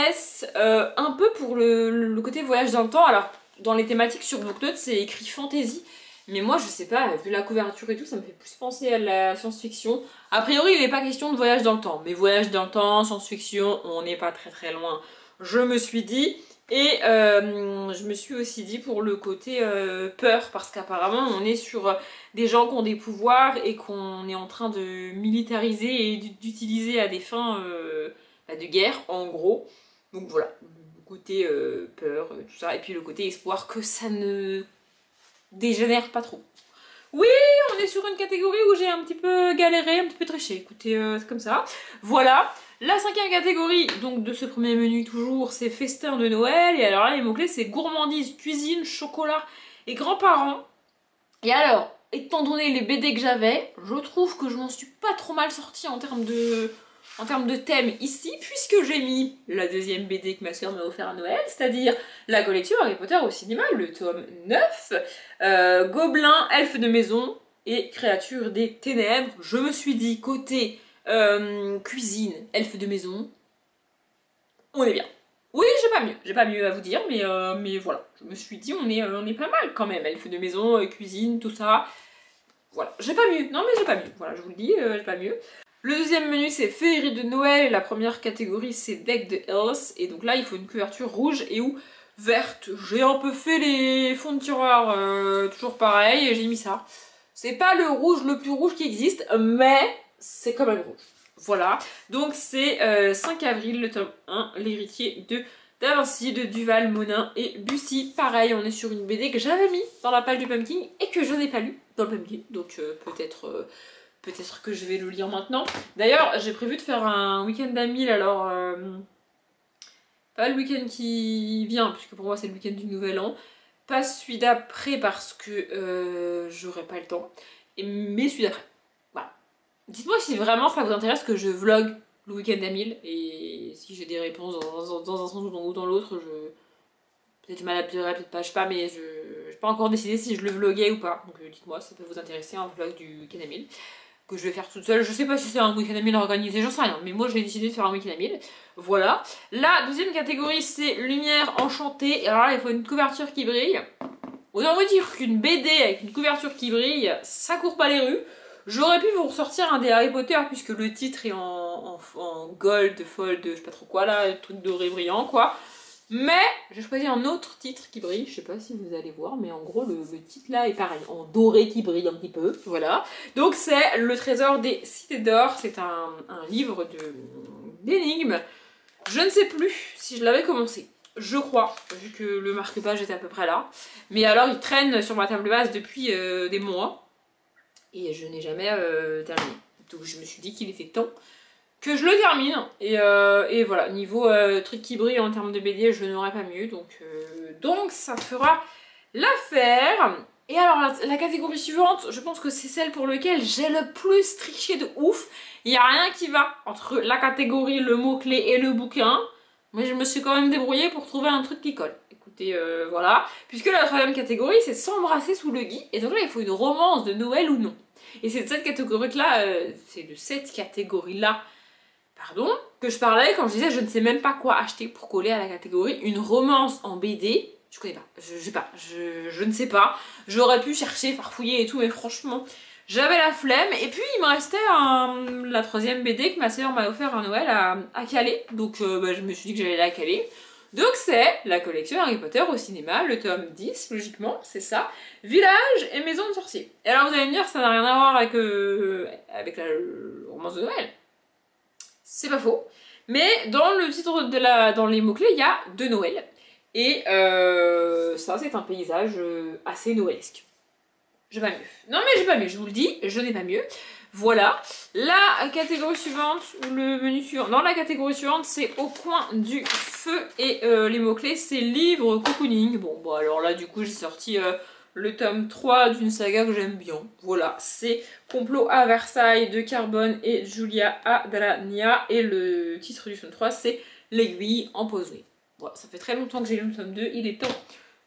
un peu pour le côté voyage dans le temps. Alors, dans les thématiques sur Booknote, c'est écrit fantasy. Mais moi, je sais pas, vu la couverture et tout, ça me fait plus penser à la science-fiction. A priori, il n'est pas question de voyage dans le temps. Mais voyage dans le temps, science-fiction, on n'est pas très très loin, je me suis dit. Et je me suis aussi dit pour le côté peur, parce qu'apparemment, on est sur des gens qui ont des pouvoirs et qu'on est en train de militariser et d'utiliser à des fins... de guerre en gros. Donc voilà, le côté peur, tout ça, et puis le côté espoir que ça ne dégénère pas trop. Oui, on est sur une catégorie où j'ai un petit peu galéré, un petit peu triché, écoutez, c'est comme ça. Voilà, la cinquième catégorie, donc de ce premier menu toujours, c'est festin de Noël, et alors là les mots-clés c'est gourmandise, cuisine, chocolat et grands-parents. Et alors, étant donné les BD que j'avais, je trouve que je m'en suis pas trop mal sortie en termes de thème ici, puisque j'ai mis la deuxième BD que ma soeur m'a offert à Noël, c'est-à-dire la collection Harry Potter au cinéma, le tome 9, Gobelins, elfes de maison et créatures des ténèbres. Je me suis dit, côté cuisine, elfes de maison, on est bien. Oui, j'ai pas mieux à vous dire, mais voilà, je me suis dit, on est pas mal quand même, elfes de maison, cuisine, tout ça. Voilà, j'ai pas mieux, non mais j'ai pas mieux, voilà, je vous le dis, j'ai pas mieux. Le deuxième menu c'est féerie de Noël et la première catégorie c'est deck de Elves et donc là il faut une couverture rouge et ou verte. J'ai un peu fait les fonds de tiroir toujours pareil et j'ai mis ça. C'est pas le rouge le plus rouge qui existe mais c'est quand même rouge. Voilà, donc c'est 5 avril le tome 1, l'héritier de Da Vinci, de Duval, Monin et Bussy. Pareil, on est sur une BD que j'avais mis dans la page du Pumpkin et que je n'ai pas lu dans le Pumpkin, donc peut-être que je vais le lire maintenant. D'ailleurs, j'ai prévu de faire un week-end à 1000, alors... pas le week-end qui vient, puisque pour moi c'est le week-end du Nouvel An. Pas celui d'après parce que j'aurai pas le temps. Mais celui d'après. Voilà. Dites-moi si vraiment ça vous intéresse que je vlog le week-end à 1000. Et si j'ai des réponses dans un sens ou dans l'autre, peut-être je m'adapterai, peut-être pas, je sais pas, mais je n'ai pas encore décidé si je le vloguais ou pas. Donc dites-moi si ça peut vous intéresser, un vlog du week-end à 1000. Que je vais faire toute seule. Je sais pas si c'est un week-end à 1000 organisé, j'en sais rien. Mais moi, j'ai décidé de faire un week-end à 1000. Voilà. La deuxième catégorie, c'est lumière enchantée. Et alors là, il faut une couverture qui brille. Autant vous dire qu'une BD avec une couverture qui brille, ça court pas les rues. J'aurais pu vous ressortir un des Harry Potter, puisque le titre est en gold, fold, je sais pas trop quoi là, le truc doré brillant quoi. Mais j'ai choisi un autre titre qui brille, je sais pas si vous allez voir, mais en gros le titre là est pareil, en doré qui brille un petit peu, voilà. Donc c'est Le Trésor des Cités d'Or, c'est un livre d'énigmes. Je ne sais plus si je l'avais commencé, je crois, vu que le marque-page était à peu près là. Mais alors il traîne sur ma table basse depuis des mois, et je n'ai jamais terminé. Donc je me suis dit qu'il était temps que je le termine, et voilà, niveau truc qui brille en termes de BD, je n'aurais pas mieux, donc ça fera l'affaire. Et alors la catégorie suivante, je pense que c'est celle pour laquelle j'ai le plus triché de ouf. Il n'y a rien qui va entre la catégorie, le mot-clé et le bouquin, mais je me suis quand même débrouillée pour trouver un truc qui colle. Écoutez, voilà, puisque la troisième catégorie c'est s'embrasser sous le gui, et donc là il faut une romance de Noël ou non. Et c'est de cette catégorie-là, pardon, que je parlais quand je disais je ne sais même pas quoi acheter pour coller à la catégorie une romance en BD. Je connais pas, je ne sais pas, j'aurais pu chercher, farfouiller et tout, mais franchement, J'avais la flemme et puis il me restait la troisième BD que ma sœur m'a offert à Noël à caler. Donc bah, je me suis dit que j'allais la caler. Donc c'est la collection Harry Potter au cinéma, le tome 10, logiquement, c'est ça. Village et maison de sorciers. Et alors vous allez me dire, ça n'a rien à voir avec le romance de Noël. C'est pas faux. Mais dans le titre dans les mots-clés, il y a de Noël. Et ça, c'est un paysage assez noëlesque. J'ai pas mieux. Non mais j'ai pas mieux, je vous le dis, je n'ai pas mieux. Voilà. La catégorie suivante, ou le menu suivant. Non, la catégorie suivante, c'est au coin du feu. Et les mots-clés, c'est livre cocooning. Bon, alors là, du coup, j'ai sorti le tome 3 d'une saga que j'aime bien. Voilà, c'est Complot à Versailles de Carbone et Julia Adrania. Et le titre du tome 3, c'est L'aiguille empoisonnée. Voilà, ça fait très longtemps que j'ai lu le tome 2, il est temps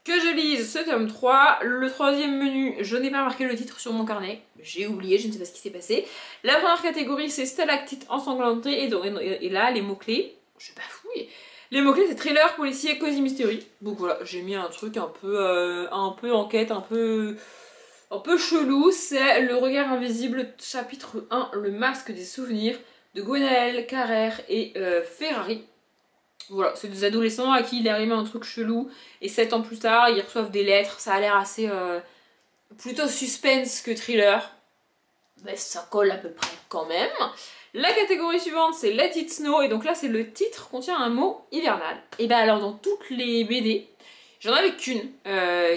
que je lise ce tome 3. Le troisième menu, je n'ai pas marqué le titre sur mon carnet. J'ai oublié, je ne sais pas ce qui s'est passé. La première catégorie, c'est stalactite ensanglantée. Et là, les mots-clés, je bafouille. Les mots-clés, c'est thriller, policier, cosy mystery. Donc voilà, j'ai mis un truc un peu enquête, un peu chelou. C'est Le regard invisible, chapitre 1, le masque des souvenirs de Gwenaël Carrère et Ferrari. Voilà, c'est des adolescents à qui il est arrivé un truc chelou et 7 ans plus tard, ils reçoivent des lettres. Ça a l'air assez plutôt suspense que thriller. Mais ça colle à peu près quand même. La catégorie suivante, c'est Let It Snow. Et donc là, c'est le titre contient un mot hivernal. Et ben alors, dans toutes les BD, j'en avais qu'une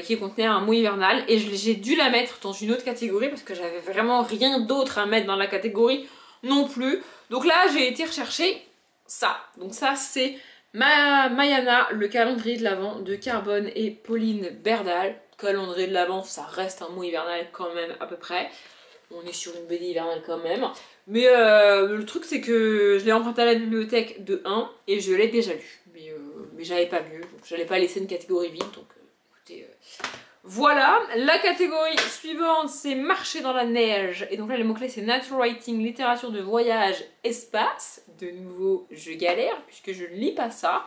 qui contenait un mot hivernal. Et j'ai dû la mettre dans une autre catégorie parce que j'avais vraiment rien d'autre à mettre dans la catégorie non plus. Donc là, j'ai été rechercher ça. Donc ça, c'est Mayana, le calendrier de l'Avent de Carbone et Pauline Berdal. Calendrier de l'Avent, ça reste un mot hivernal quand même à peu près. On est sur une BD hivernale quand même. Mais le truc c'est que je l'ai emprunté à la bibliothèque de 1 et je l'ai déjà lu. Mais j'avais pas mieux, donc j'allais pas laisser une catégorie vide. Donc écoutez, voilà. La catégorie suivante c'est Marcher dans la neige. Et donc là les mots-clés c'est Nature Writing, littérature de voyage, espace. De nouveau je galère puisque je ne lis pas ça.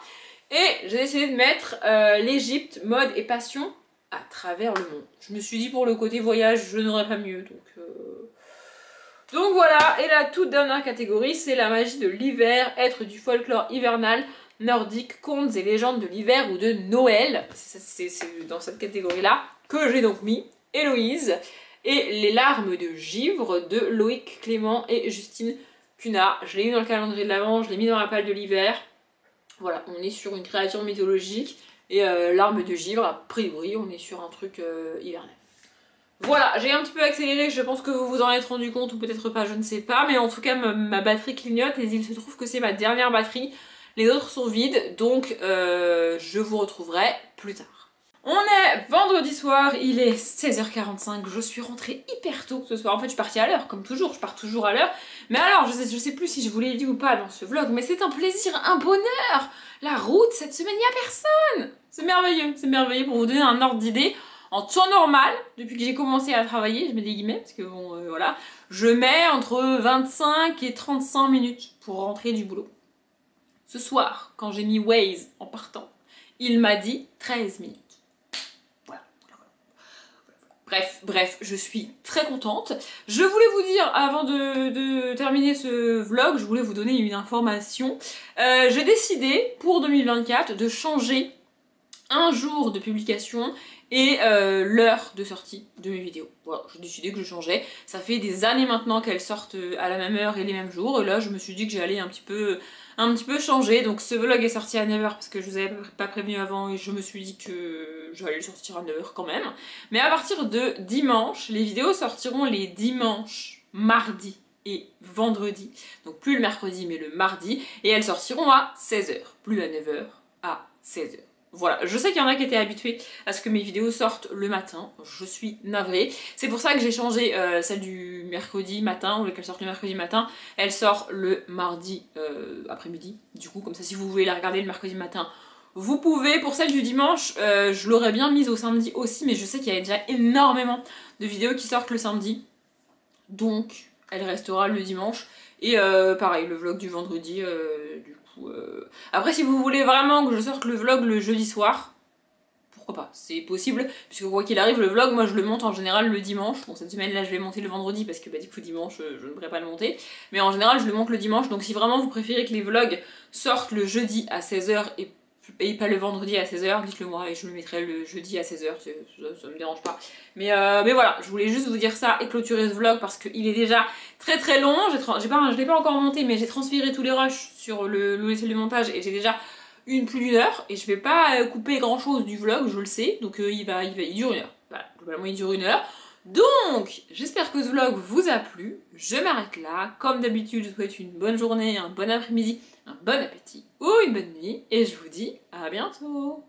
Et j'ai décidé de mettre l'Égypte, mode et passion à travers le monde. Je me suis dit pour le côté voyage je n'aurais pas mieux. Donc voilà, et la toute dernière catégorie, c'est la magie de l'hiver, être du folklore hivernal, nordique, contes et légendes de l'hiver ou de Noël. C'est dans cette catégorie-là que j'ai donc mis Héloïse et les larmes de givre de Loïc Clément et Justine Cunha. Je l'ai mis dans le calendrier de l'Avent, je l'ai mis dans la palle de l'hiver. Voilà, on est sur une créature mythologique et larmes de givre, a priori, on est sur un truc hivernal. Voilà, j'ai un petit peu accéléré, je pense que vous vous en êtes rendu compte ou peut-être pas, je ne sais pas, mais en tout cas ma batterie clignote et il se trouve que c'est ma dernière batterie, les autres sont vides, donc je vous retrouverai plus tard. On est vendredi soir, il est 16h45, je suis rentrée hyper tôt ce soir, en fait je suis partie à l'heure, comme toujours, je pars toujours à l'heure, mais alors je sais plus si je vous l'ai dit ou pas dans ce vlog, mais c'est un plaisir, un bonheur. La route cette semaine, il n'y a personne, c'est merveilleux pour vous donner un ordre d'idée. En temps normal, depuis que j'ai commencé à travailler, je mets des guillemets, parce que bon, voilà, je mets entre 25 et 35 minutes pour rentrer du boulot. Ce soir, quand j'ai mis Waze en partant, il m'a dit 13 minutes. Voilà. Bref, je suis très contente. Je voulais vous dire, avant de terminer ce vlog, je voulais vous donner une information. J'ai décidé, pour 2024, de changer un jour de publication et l'heure de sortie de mes vidéos. Voilà, j'ai décidé que je changeais. Ça fait des années maintenant qu'elles sortent à la même heure et les mêmes jours. Et là, je me suis dit que j'allais un petit peu changer. Donc ce vlog est sorti à 9h parce que je vous avais pas prévenu avant et je me suis dit que j'allais le sortir à 9h quand même. Mais à partir de dimanche, les vidéos sortiront les dimanches, mardi et vendredi. Donc plus le mercredi mais le mardi. Et elles sortiront à 16h. Plus à 9h, à 16h. Voilà, je sais qu'il y en a qui étaient habitués à ce que mes vidéos sortent le matin, je suis navrée. C'est pour ça que j'ai changé celle du mercredi matin, ou qu'elle sort le mercredi matin, elle sort le mardi après-midi. Du coup, comme ça, si vous voulez la regarder le mercredi matin, vous pouvez. Pour celle du dimanche, je l'aurais bien mise au samedi aussi, mais je sais qu'il y a déjà énormément de vidéos qui sortent le samedi. Donc, elle restera le dimanche. Et pareil, le vlog du vendredi, Après, si vous voulez vraiment que je sorte le vlog le jeudi soir, pourquoi pas, c'est possible, puisque quoi qu'il arrive, le vlog, moi je le monte en général le dimanche. Bon, cette semaine là je vais monter le vendredi parce que bah, du coup dimanche je ne pourrais pas le monter, mais en général je le monte le dimanche, donc si vraiment vous préférez que les vlogs sortent le jeudi à 16h et pas le vendredi à 16h, dites-le moi et je le mettrai le jeudi à 16h, ça me dérange pas. Mais voilà, je voulais juste vous dire ça et clôturer ce vlog parce qu'il est déjà très long, je l'ai pas encore monté mais j'ai transféré tous les rushs sur le logiciel de montage et j'ai déjà plus d'une heure et je vais pas couper grand chose du vlog, je le sais, donc il dure une heure. Voilà, globalement il dure une heure. Donc, j'espère que ce vlog vous a plu. Je m'arrête là. Comme d'habitude, je vous souhaite une bonne journée, un bon après-midi, un bon appétit ou une bonne nuit. Et je vous dis à bientôt.